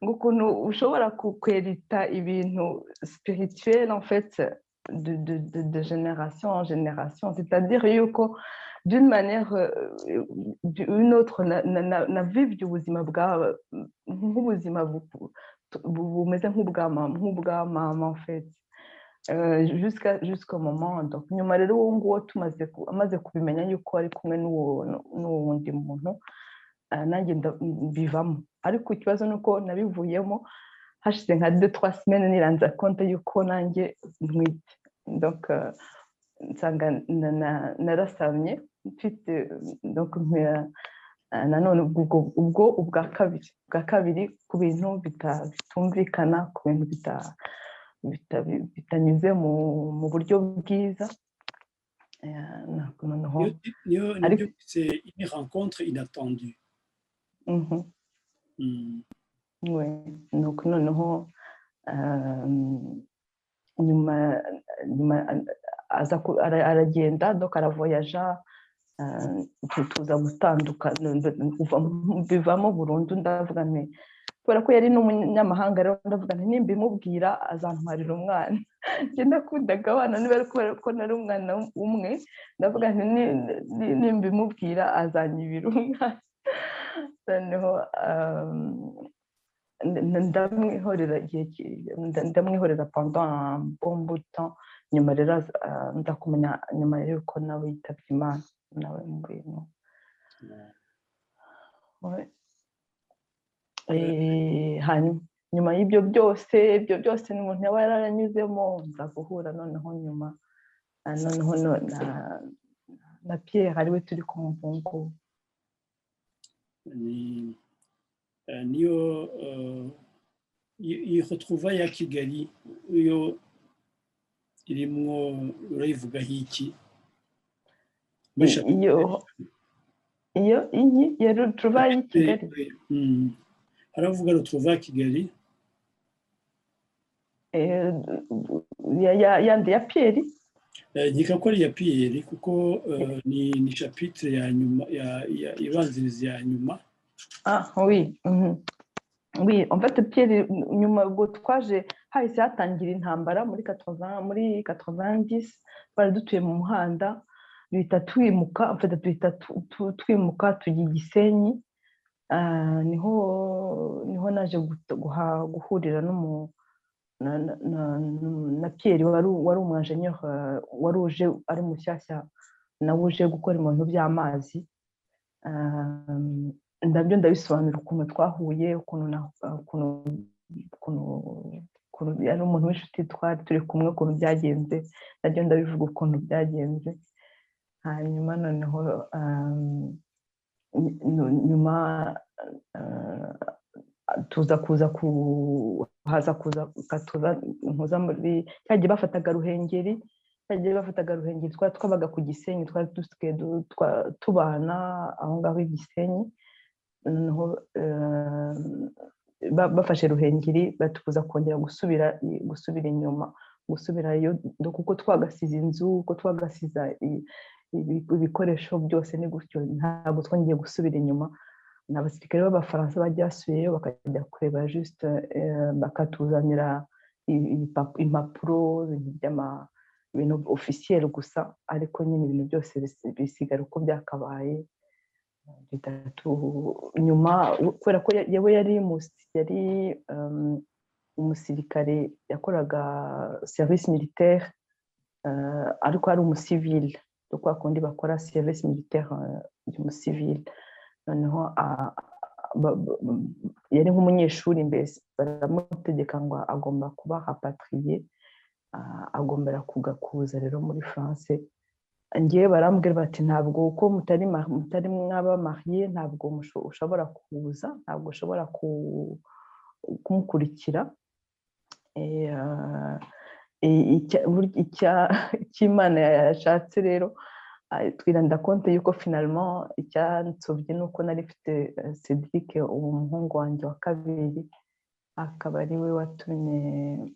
B: ngo ukuntu ushobora kukwerita ibintu spirituel en fait de génération en génération, c'est-à-dire yuko d'une manière une autre na vivre ubuzima bwawe nk'ubuzima bumeze nk'ubwa mama en fait, jusqu'au moment. Donc nyuma rero uwo nguwo amaze kubimenya yuko ari kumwe n'uwo wundi muntu, nanjye mbivamo. Ariko ikibazo ni uko nabivuyemo hashize nka 2-3 semaines niranza konte yuko nanjye ntwite. Donc nsanga narasamye mfite, donc nanone ubwo ubwa kabiri ku bintu bitumvikana, ku bintu bitanyuze mu buryo bwiza.
A: C'est une rencontre inattendue.
B: Oui, donc noneho nyuma aragenda, donc aravoyaja, tuza gutandukana, bivamo burundu. Ndavuga nti kubera ko yari n'umunyamahanga, rero ndavuga nti nimbimubwira azantwarira umwana. Njye nakundaga abana, niba kubera ko nari umwana umwe, ndavuga nti nimbimubwira azanyibira umwana. Noneho ndamwihorera pendant un bon bout de temps. Nyuma rero ndakumenya nyuma yuko nawe yitabye Imana nawe mu bintu. Hanyuma nyuma y'ibyo byose n'umuntu yaba yaranyuzemo, nza guhura noneho nyuma na Pierre ariwe turi kumuvungu.
A: Niyo retrouvaille ya Kigali yo irimwo urayivugaho iki?
B: Iyo ya retrouvaille ya Kigali,
A: haravuga retrouvaille ya Kigali
B: yandi ya Pierre.
A: Nkeka ko ari iya Pierre kuko ni chapitre ya nyuma ibanziriza ya nyuma.
B: Oui. Oui, en fait Pierre nyuma ubwo twaje hahise hatangira intambara muri 90, bari dutuye mu muhanda, duhita twimuka, en fait duhita twimuka tujya i Gisenyi. Niho naje guhurira na Pierre wari umwingenieur wari uje ari mushyashya nawe uje gukora ibintu by'amazi. Ndabyo ndabisobanura ukuntu twahuye, ukuntu yari umuntu w'inshuti twari turi kumwe, ukuntu byagenze, nabyo ndabivuga ukuntu byagenze. Hanyuma noneho nyuma haza kuza muri cyagiye bafataga Ruhengeri, twabaga ku Gisenyi, twari dusigaye tubana aho ngaho i Gisenyi. Noneho bafashe Ruhengeri batubuza kongera gusubira inyuma, gusubirayo kuko twagasize inzu, kuko twagasiza ibikoresho byose, ni gutyo ntabwo twongeye gusubira inyuma. N'abasirikare b'Abafaransa bajya basubiyeyo bakajya kureba juste bakatuzanira impapuro, ibintu officiel gusa, ariko nyine ibintu byose bisigara uko byakabaye. Nyuma kubera ko yewe yari umusirikare, yakoraga service militaire, ariko ari umusivile, kwa kundi bakora service militaire y'umusivile. Noneho yari nk'umunyeshuri, mbese baramutegeka ngo agomba kuba rapatrié, agombera kuza rero muri France. Ngewe barambwira bati ntabwo uko mutari mwaba marié, ntabwo ushobora kuza, ntabwo ushobora kumukurikira. Icy'Imana yashatse rero, twiranda konte yuko finalement icyansobye nuko nari mfite Cédric, uwo muhungu wanjye wa kabiri, akaba ari we watumye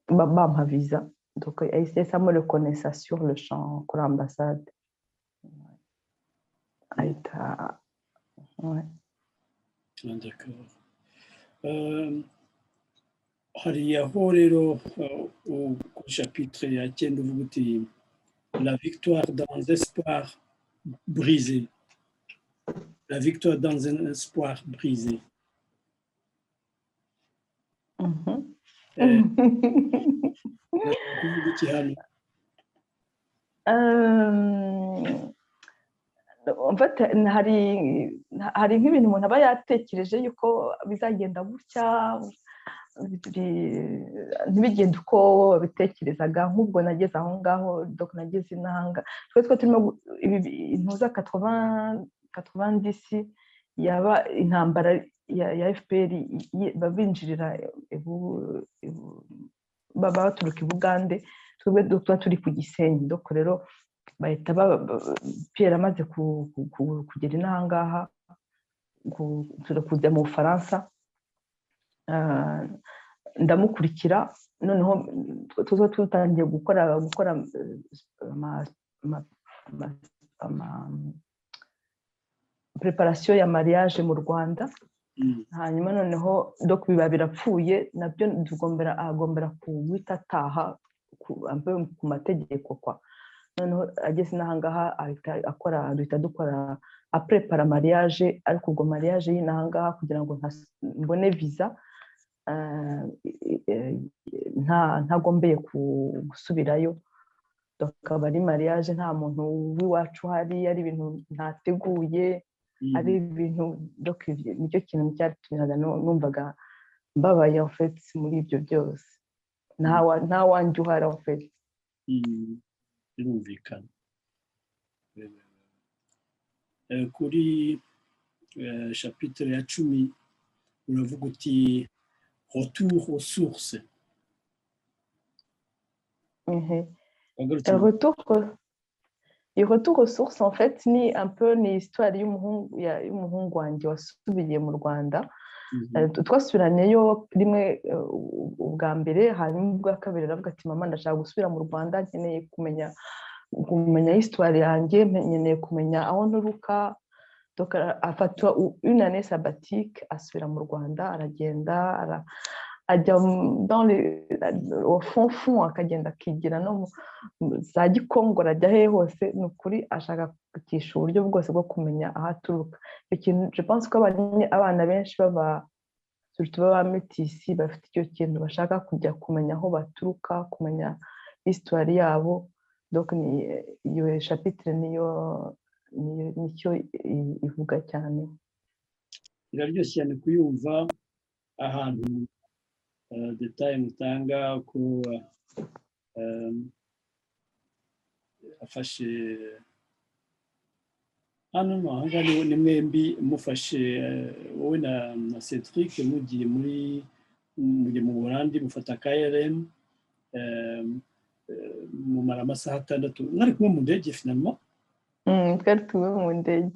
B: bampa visa. Donc ça me le connaissait sur le champ kuri ambassade. Ouais.
A: D'accord. Hari aho rero ku chapitre ya 9 uvuga uti la victoire dans espoir brisé. La victoire dans un espoir brisé.
B: En fait hari nk'ibintu umuntu aba yatekereje yuko bizagenda gutya, ntibigende uko bitekerezaga. Nk'ubwo nageze aho ngaho, donc nageze inanga, twe turimo intuza 90 yaba intambara ya FPR babinjirira baba baturuka i Bugande, twebwe tuba turi ku Gisenyi. Donc rero bahita Pierre amaze kugera inangaha kujya mu Bufaransa, ndamukurikira. Noneho tuzo tutangiye gukora preparation ya mariage mu Rwanda. Hanyuma noneho donc biba birapfuye nabyo, agombera kuwita ataha ku mategeko kwa. Noneho ageze n'ahangaha duhita dukora aprepara mariage, ariko ubwo mariage y'inahangaha kugira ngo mbone visa, ntagombeye gusubirayo. Akaba ari mariage nta muntu w'iwacu hari, ari ibintu ntateguye, ari ibintu nicyo kintu cyatumaga numvaga mbabaye en fait muri ibyo byose. Nta wanjye uhari en fait.
A: Birumvikana. Kuri chapitre ya 10 uravuga uti retour aux sources.
B: Retour aux sources en fait ni un peu ni histoire y'umuhungu wanjye wasubiye mu Rwanda. Twasubiraneyo rimwe ubwa mbere, hanyuma ubwa kabiri aravuga ati mama ndashaka gusubira mu Rwanda, nkeneye kumenya histoire yanjye, nkeneye kumenya aho nturuka. Donc afata une année sabbatique, asubira mu Rwanda, aragenda ajya au fond, akagenda akigira no za Gikongo, arajya he hose. Ni ukuri ashaka gutisha uburyo bwose bwo kumenya aho aturuka. Ikintu je pense ko abana benshi surtout baba metisi bafite icyo kintu, bashaka kujya kumenya aho baturuka, kumenya histoire yabo. donc iyo chapitre nicyo ivuga cyane.
A: Biraryoshye cyane kuyumva ahantu detaye mutanga ko afashe hano ahangaha ni mwembi mufashe wowe na Cedric mugiye mu Buholandi mufata KLM mumara amasaha 6 mwari kumwe mu ndege finalement.
B: Twari kumwe mu ndege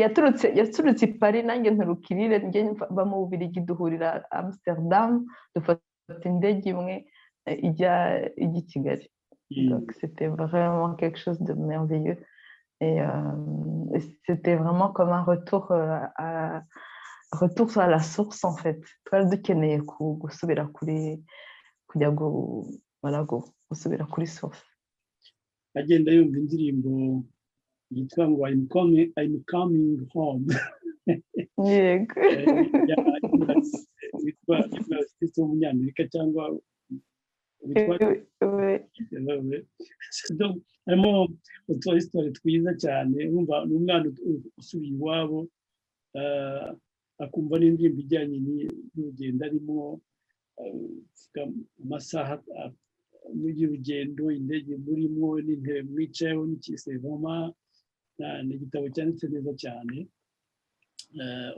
B: yaturutse i Paris nanjye nturukirire njye mva mu Bubiligi duhurira Amsterdam dufata indege imwe ijya i Kigali. Donc c'était vraiment quelque chose de merveilleux et c'était vraiment comme un retour à la source en fait. Twari dukeneye gusubira gusubira kuri source.
A: Agenda yumva indirimbo yitwa ngo I'm coming home.
B: Yego.
A: Witwa w'umunyamerika cyangwa harimo utuhistoire twiza cyane wumva n'umwana usubiye iwabo akumva n'indirimbo ijyanye n'urugendo arimo amasaha y'urugendo indege murimo n'intebe mwicayeho n'ikisevoma. Ni igitabo cyanditse neza cyane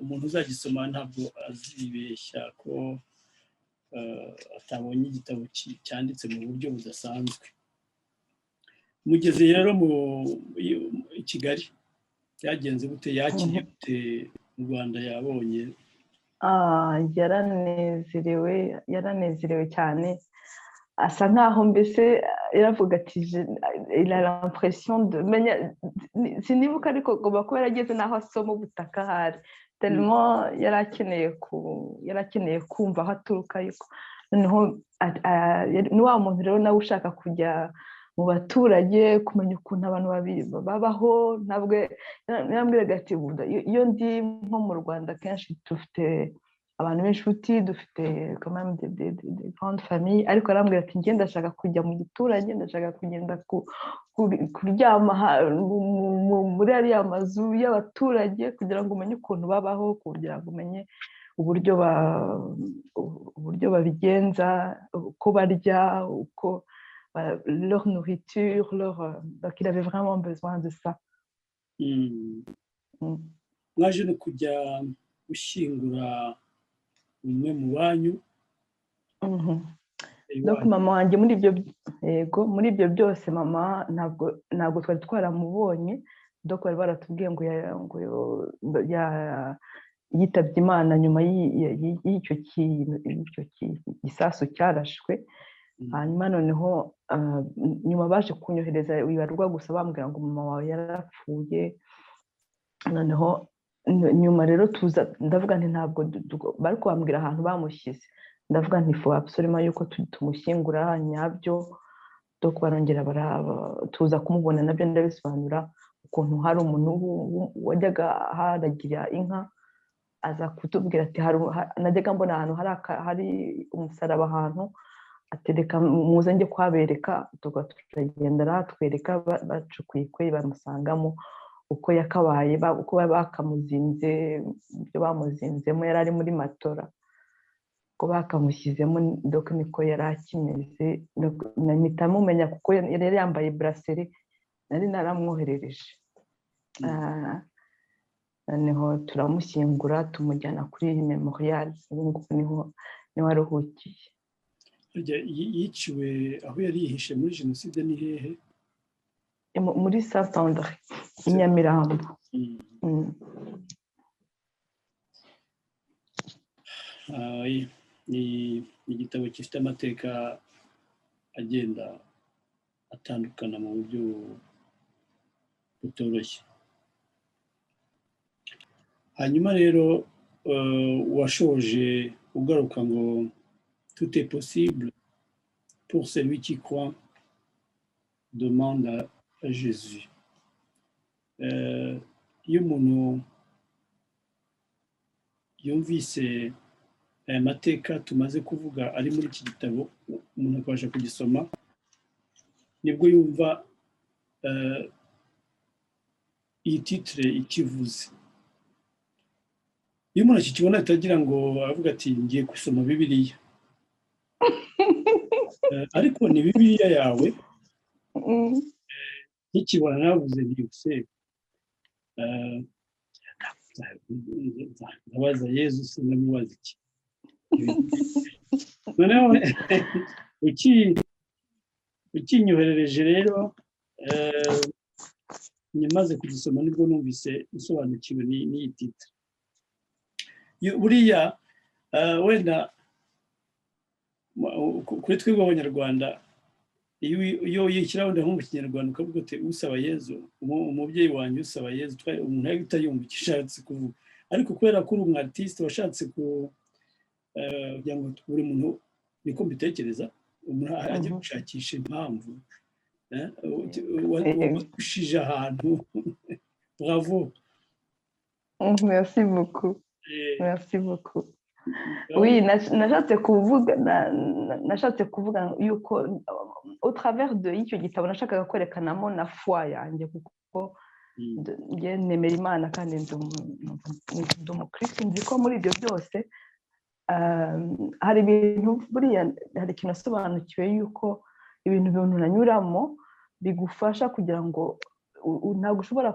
A: umuntu uzagisoma ntabwo azibeshya ko atabonye igitabo cyanditse mu buryo budasanzwe. Mugeze rero i Kigali byagenze gute, yakiriye gute mu Rwanda yabonye?
B: yaranezerewe cyane, asa nkaho mbese yaravuga ati il a l'impression de sinibuka ariko goba ko yarageze naho asoma ubutaka hari tellement yarakeneye kumva aho aturuka ariko noneho ni wa muntu rero nawe ushaka kujya mu baturage kumenya ukuntu abantu babaho. Ntabwo yarambwiraga ati iyo ndi nko mu Rwanda kenshi dufite abantu b'inshuti, dufite quand même des grandes familles, ariko arambwira ati njye ndashaka kujya mu giturage, ndashaka kugenda kuryama muri ariya mazu y'abaturage kugira ngo umenye ukuntu babaho, kugira ngo umenye uburyo babigenza, uko barya, uko leur nourriture, donc il avait vraiment besoin de ça.
A: Mwaje no kujya gushyingura umwe mu banyu.
B: Donc mama wanjye muri ibyo byose mama ntabwo twari twaramubonye, donc bari baratubwiye ngo yitabye Imana nyuma y'icyo gisasu cyarashwe. Hanyuma noneho nyuma baje kunyohereza ibarwa gusa bambwira ngo mama wawe yarapfuye. Noneho nyuma rero ndavuga nti ntabwo bari kubambwira ahantu bamushyize, ndavuga nti fu absolument yuko tumushyingura nyabyo. Donc barongera tuza kumubona nabyo ndabisobanura ukuntu hari umuntu wajyaga haragira inka aza kutubwira ati najyaga mbona ahantu hari umusaraba ahantu, atereka muze njye kuhabereka. Turagenda aratwereka bacukuye ikwe bamusangamo uko yakabaye, uko bakamuzinze, ibyo bamuzinzemo yari ari muri matora, ko bakamushyizemo donc niko yari akimeze. Mpita mumenya kuko yari yambaye bracelet nari naramwoherereje. Noneho turamushyingura tumujyana kuri memorial, ubu ngubu niho aruhukiye.
A: Yiciwe aho yari yihishe muri jenoside ni hehe?
B: Muri Saint-André i Nyamirambo.
A: Ni igitabo gifite amateka agenda atandukana mu buryo butoroshye. Hanyuma rero washoje ugaruka ngo tout est possible pour celui qui croit, demande à Jésus. Iyo umuntu yumvise aya mateka tumaze kuvuga ari muri iki gitabo, umuntu akabasha kugisoma nibwo yumva iyi titire ikivuze. iyo umuntu akikibona atagira ngo aravuga ati ngiye gusoma bibiliya. Ariko ni bibiliya yawe nkikibona navuze ntiuse ndabaza Yezu sinamubaza iki. noneho ukinyoherereje rero nyamaze kugisoma nibwo numvise nsobanukiwe n'iyi titire. buriya wenda kuri twebwe abanyarwanda iyo yishyira wenda nko mu kinyarwanda ukavuga uti usaba Yezu, umubyeyi wanjye usaba Yezu, umuntu ahita yumva icyo ushatse kuvuga. ariko kubera ko uri umwartiste washatse kugira ngo buri muntu niko mbitekereza umuntu ajya gushakisha impamvu wagushije ahantu. Bravo.
B: Merci beaucoup. Merci beaucoup. Oui, nashatse kuvuga yuko au travers de icyo gitabo nashakaga kwerekanamo na foi yanjye kuko nge nemera Imana kandi ndi umukristo, nzi ko muri ibyo byose hari ibintu buriya hari ikintu asobanukiwe yuko ibintu nanyuramo bigufasha kugira ngo ntabwo ushobora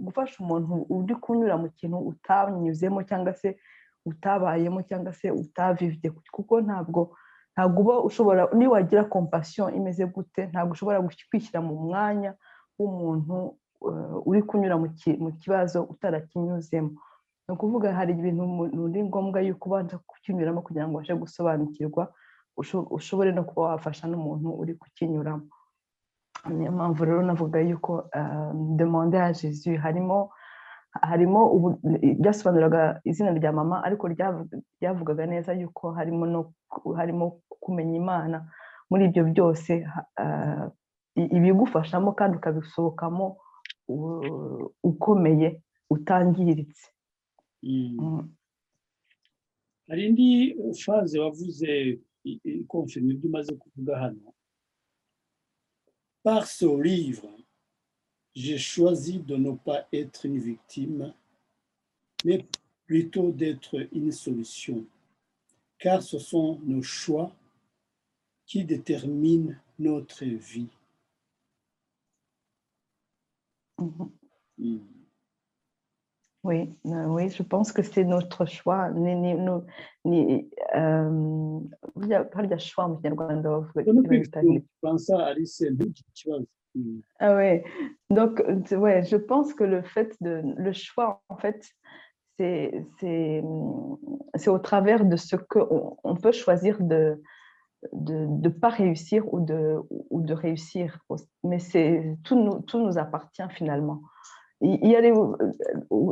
B: gufasha umuntu uri kunyura mu kintu utanyuzemo cyangwa se utabayemo cyangwa se utavivye, kuko ntabwo uba ushobora niwagira compassion imeze gute ntabwo ushobora kwishyira mu mwanya w'umuntu uri kunyura mu kibazo utarakinyuzemo. ni ukuvuga hari ibintu muri ngombwa yuko ubanza kukinyuramo kugira ngo ubashe gusobanukirwa ushobore no kuba wafasha n'umuntu uri kukinyuramo. niyo mpamvu rero navuga yuko demande ya Jésus harimo byasobanuraga izina rya mama, ariko ryavugaga neza yuko harimo kumenya Imana muri ibyo byose, ibigufashamo kandi ukabisohokamo ukomeye utangiritse.
A: hari indi faze wavuze ikonfirma ibyo umaze kuvuga hano. Par ce livre, j'ai choisi de ne pas être une victime, mais plutôt d'être une solution, car ce sont nos choix qui déterminent notre vie.
B: Oui, je pense que c'est notre choix. Harya choix mu Kinyarwanda Ah ouais. Donc ouais, je pense que le choix en fait c'est au travers de ce que on peut choisir de pas réussir ou de réussir, mais tout nous appartient finalement.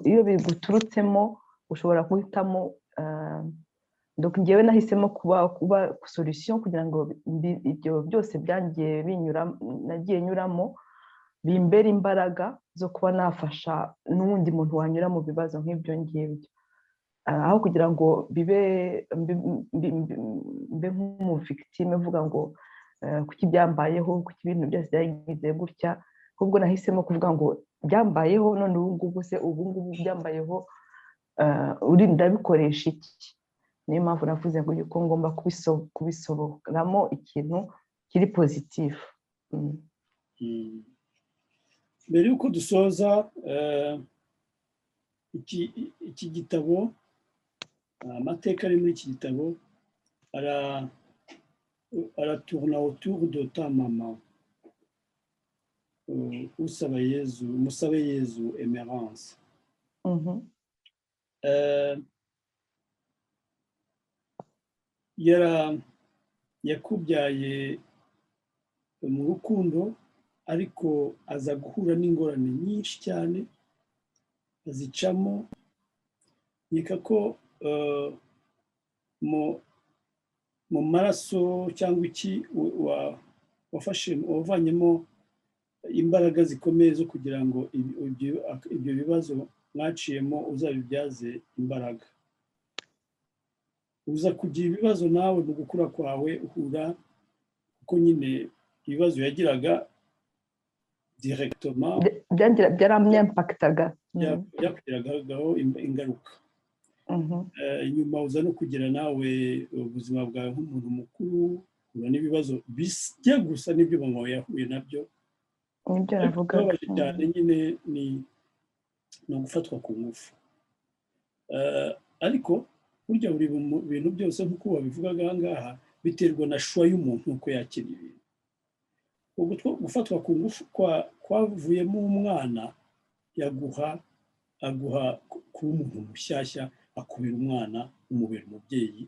B: iyo biguturutsemo ushobora guhitamo. donc ngewe nahisemo kuba solution kugira ngo ibyo byose byangiye nagiye nyuramo bimbera imbaraga zo kuba nafasha n'undi muntu wanyura mu bibazo nk'ibyo ngibyo, aho kugira ngo mbe nk'umu victime uvuga ngo kuki byambayeho, kuki ibintu byose byagize gutya, ahubwo nahisemo kuvuga ngo byambayeho none ubu ngubu byambayeho ndabikoresha iki. niyo mpamvu navuze ngo yuko ngomba kubisohoramo ikintu kiri positif.
A: mbere yuko dusoza iki gitabo, amateka ari muri iki gitabo aratourna autour de ta maman, Musabe Yezu Emerance. yakubyaye mu rukundo, ariko aza guhura n'ingorane nyinshi cyane azicamo. nkeka ko mu maraso cyangwa iki wavanyemo imbaraga zikomeye zo kugira ngo ibyo bibazo mwaciyemo uzabibyaze imbaraga. uza kugira ibibazo nawe mu gukura kwawe uhura, kuko nyine ibibazo yagiraga directement
B: byaramyampakitaga
A: byakugiragaho ingaruka. Nyuma uza no kugira nawe ubuzima bwawe nk'umuntu mukuru uhura n'ibibazo bijya gusa n'ibyo mama wawe yahuye nabyo.
B: nibyo navugaga
A: cyane nyine ni ugufatwa ku ngufu. Ariko burya buri bintu byose nk'uko babivugaga aha ngaha biterwa na shuwa y'umuntu uko yakira ibintu. Gufatwa ku ngufu kwavuyemo umwana aguha kuba umuntu mushyashya, akubera umwana, umubera umubyeyi,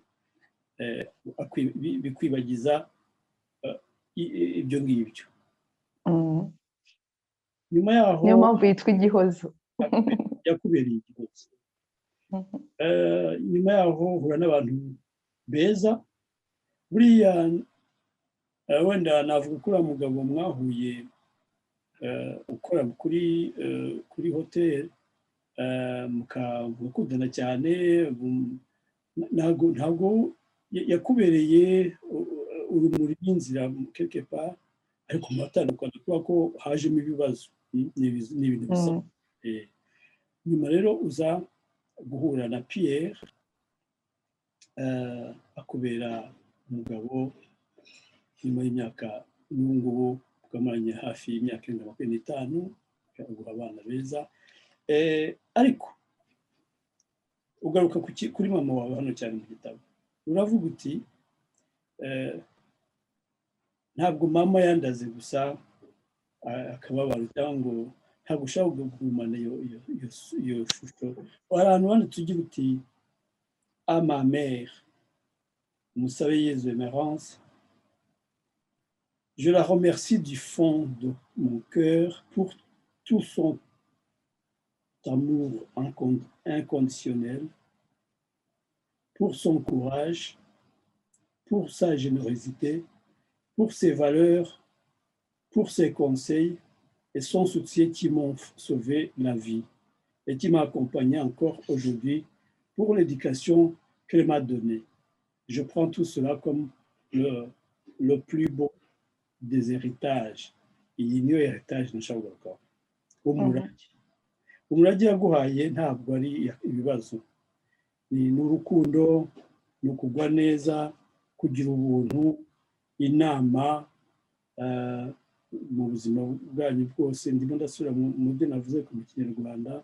A: bikwibagiza ibyo ngibyo. Nyuma yaho
B: niyo mpamvu yitwa igihozo,
A: yakubereye igihozo. Nyuma yaho uhura n'abantu beza. Buriya wenda navuga ko uriya mugabo mwahuye ukora kuri hoteli mukakundana cyane, ntabwo yakubereye urumuri n'inzira quelque part, ariko muratandukana kubera ko hajemo ibibazo, ni ibintu bisa. Nyuma rero uza guhura na Pierre, akubera umugabo nyuma y'imyaka n'ubungubu bwamaranye hafi y'imyaka 25, akaguha abana beza. Ariko ugaruka kuri mama wawe hano cyane mu gitabo, uravuga uti ntabwo mama yandaze gusa akababaro cyangwa ngo ntabwo ushaka kugumana iyo shusho. Hari ahantu hano tugira uti à ma mère Musabeyezu Emerance, je la remercie du fond de mon cœur pour tout son amour inconditionnel, pour son courage, pour sa générosité, pour ses valeurs, pour ses conseils et son soutien qui m'ont sauvé la vie et qui m'a accompagné encore aujourd'hui pour l'éducation qu'elle m'a donnée. Je prends tout cela comme le plus beau des héritages. Iyi niyo heritage nashobora gukora. Umurage yaguhaye ntabwo ari ibibazo, ni urukundo, ni ukugwa neza, kugira ubuntu, inama mu buzima bwanyu bwose. Ndimo ndasubira mu byo navuze mu Kinyarwanda,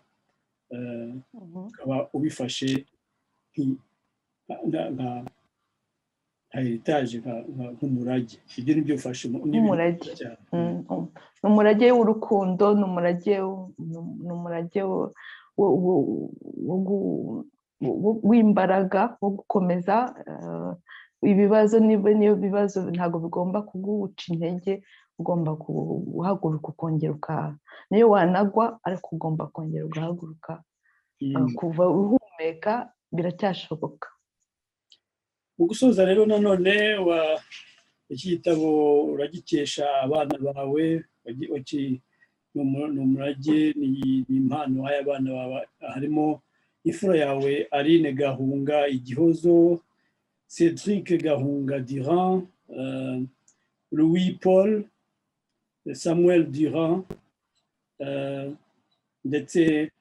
A: ukaba ubifashe nka heritage, nk'umurage. Ibyo ni byo ufashe
B: nk'umurage. Ni umurage w'urukundo, ni umurage w'imbaraga, wo gukomeza. Ibibazo niyo bibazo ntabwo bigomba kuguca intege, ugomba guhaguruka ukongera niyo wanagwa ariko ugomba kongera ugahaguruka, kuva uhumeka biracyashoboka.
A: Mu gusoza rero nanone iki gitabo uragikesha abana bawe, ni umurage, ni impano wahaye abana bawe. Harimo imfura yawe Aline Gahunga Igihozo, Cédric Gahunga Durand, Louis Paul, Samuel Durand, ndetse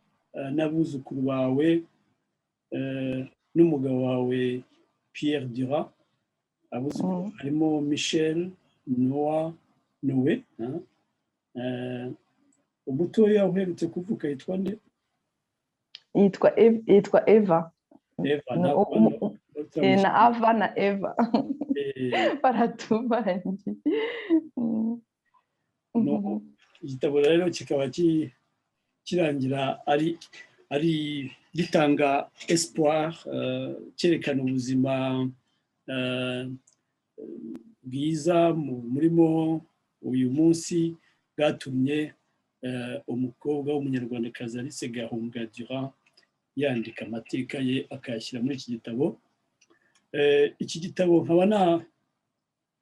A: n'abuzukuru bawe n'umugabo wawe Pierre Durand. Abuzukuru harimo Michel, Noé. Umutoya uherutse kuvuka yitwa nde?
B: Yitwa Eva. Na Ava na Eva baratubangiye.
A: Igitabo rero kikaba kirangira ari gitanga espoir, cyerekana ubuzima bwiza murimo uyu munsi, bwatumye umukobwa w'umunyarwandakazi Alice Gahunga Durand yandika amateka ye akayashyira muri iki gitabo. Iki gitabo nkaba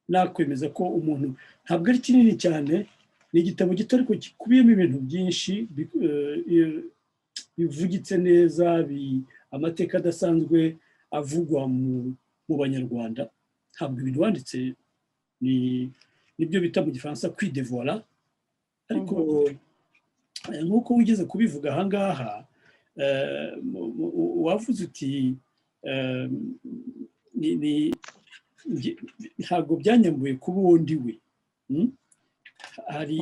A: nakwemeza ko umuntu ntabwo ari kinini cyane, ni igitabo gito ariko gikubiyemo ibintu byinshi bivugitse neza, amateka adasanzwe avugwa mu Banyarwanda. Ntabwo ibintu wanditse nibyo bita mu gifaransa kwidevoila ariko nk'uko wigeze kubivuga aha ngaha wavuze uti ntabwo byanyambuye kuba undi we hari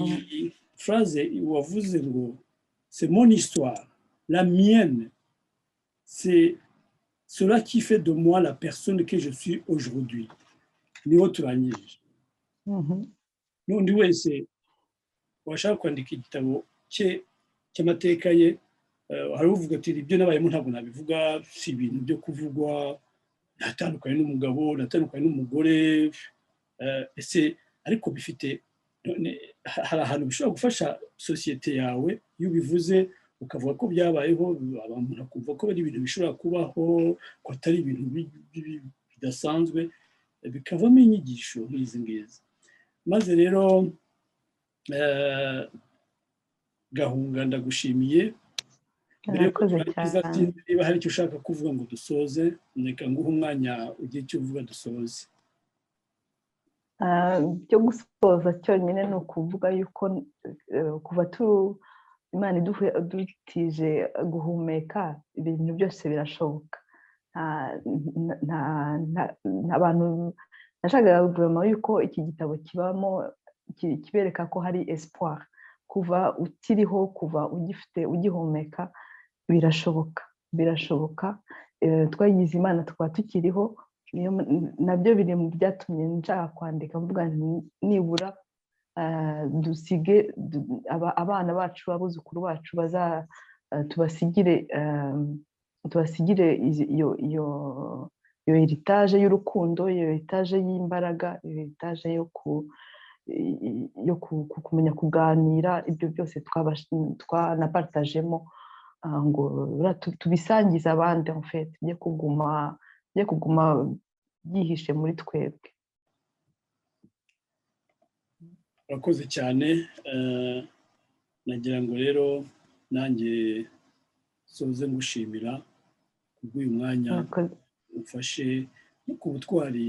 A: phrase wavuze ngo c'est mon histoire la mienne c'est cela qui fait de moi la personne que je suis aujourd'hui niho turangije n'undi wese washaka kwandika igitabo cye cy'amateka ye hari uvuga ati ibyo nabayemo ntabwo nabivuga si ibintu byo kuvugwa natandukanye n'umugabo natandukanye n'umugore ese ariko bifite hari ahantu bishobora gufasha sosiyete yawe iyo ubivuze ukavuga ko byabayeho abantu bakumva ko ari ibintu bishobora kubaho ko atari ibintu bidasanzwe bikavamo inyigisho nk'izi ngizi maze rero Gahunga ndagushimiye niba hari icyo ushaka kuvuga ngo dusoze reka nguhe umwanya ugiye icyo uvuga dusoze
B: byo gusoza cyonyine ni ukuvuga yuko kuva Imana idutije guhumeka ibintu byose birashoboka nta bantu nashakaga kuvuga yuko iki gitabo kibamo kibereka ko hari espoir kuva ukiriho kuva ugihumeka birashoboka twagize Imana tukaba tukiriho nabyo biri mu byatumye nshaka kwandika mvuga nibura dusige abana bacu abuzukuru bacu tubasigire iyo heritage y'urukundo iyo heritage y'imbaraga iyo heritage yo kumenya kuganira ibyo byose twanapartajemo ngo tubisangize abandi en fait bye kuguma byihishe muri twebwe.
A: Urakoze cyane nagira ngo rero nanjye soze ngushimira kubw'uyu mwanya ufashe no ku butwari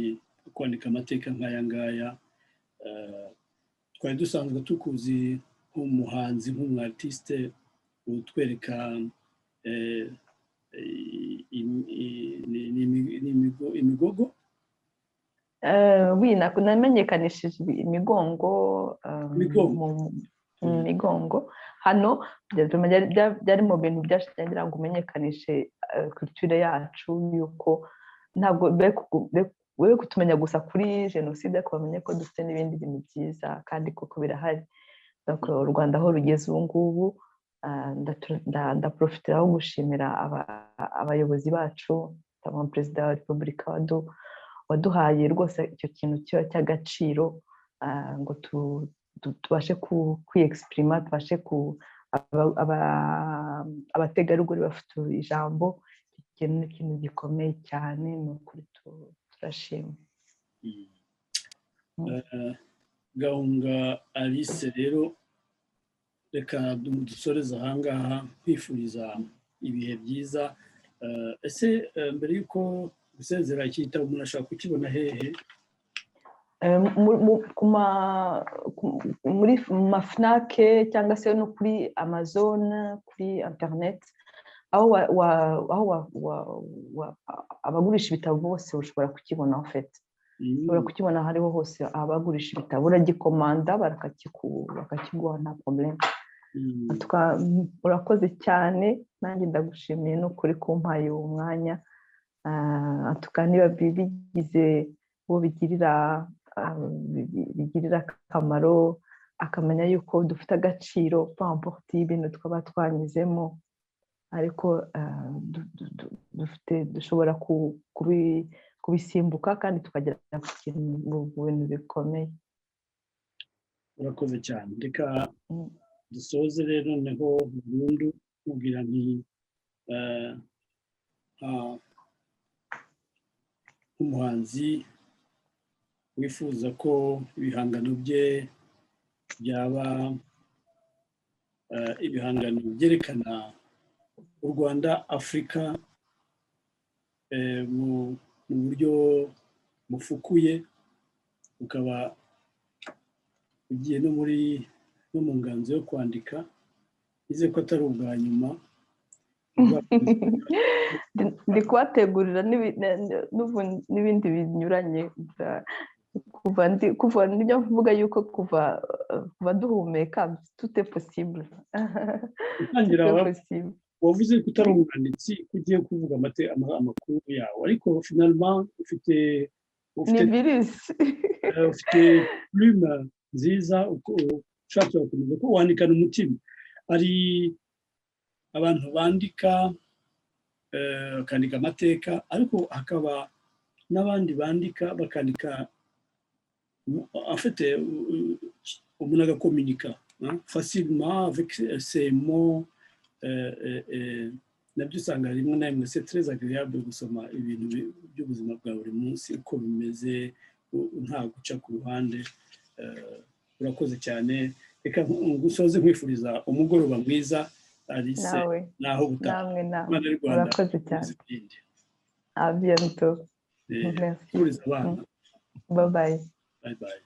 A: kwandika amateka nk'aya ngaya twari dusanzwe tukuzi nk'umuhanzi nk'umwartiste utwereka imigogo
B: namenyekanishije imigongo hano byari mu bintu byashigira ngo umenyekanishe culture yacu yuko ntabwo we kutumenya gusa kuri jenoside ko bamenye ko dufite n'ibindi bintu byiza kandi koko birahari u Rwanda aho rugeze ubu ngubu ndaprofitiraho gushimira abayobozi bacu perezida wa repubulika waduhaye rwose icyo kintu cy'agaciro ngo tubashe kwiyexprima tubashe abategarugori bafite ijambo ikintu ni ikintu gikomeye cyane ni ukuri turashima.
A: Gahunga Alice rero reka dusoreze ahangaha kwifuriza ibihe byiza ese mbere y'uko gusezera iki gitabo umuntu ashaka kukibona hehe?
B: Muri Mafnake cyangwa se no kuri Amazon kuri internet aho abagurisha ibitabo bose ushobora kukibona en fait ushobora kukibona hariho hose abagurisha ibitabo uragikomanda bakakiguha nta problème. Urakoze cyane nanjye ndagushimiye n'ukuri kumpaye uwo mwanya niba bigize uwo bigirira akamaro akamenya yuko dufite agaciro pamporti y'ibintu twaba twanyuzemo ariko dushobora kubisimbuka kandi tukagera ku bintu bikomeye.
A: Urakoze cyane reka dusoze rero noneho burundu mubwira nti nk'umuhanzi wifuza ko ibihangano bye byaba ibihangano byerekana u Rwanda Afurika mu buryo bufukuye ukaba ugiye no mu nganzo yo kwandika, ize ko atari ubwa nyuma.
B: ndi kubategurira n'ibindi binyuranye kuva nibyo mvuga yuko kuva duhumeka tout est possible.
A: Wavuze ko utari umwanditsi, ko ugiye kuvuga amakuru yawe, ariko finalement ufite
B: virusi
A: ufite plume nziza, ushatse gukomeza ko wandikana umutima. Hari abantu bandika bakandika amateka, ariko hakaba n'abandi bandika bakandika afite umuntu agakominika facilement avec ses mots. Nabyo usanga rimwe na rimwe c'est très agréable gusoma ibintu by'ubuzima bwa buri munsi uko bimeze, nta guca ku ruhande. Urakoze cyane, reka ngusoze nkwifuriza umugoroba mwiza. Alice, naho gutaha.
B: Namwe urakoze cyane. À bientôt.
A: Merci.
B: Bye bye.
A: Bye bye.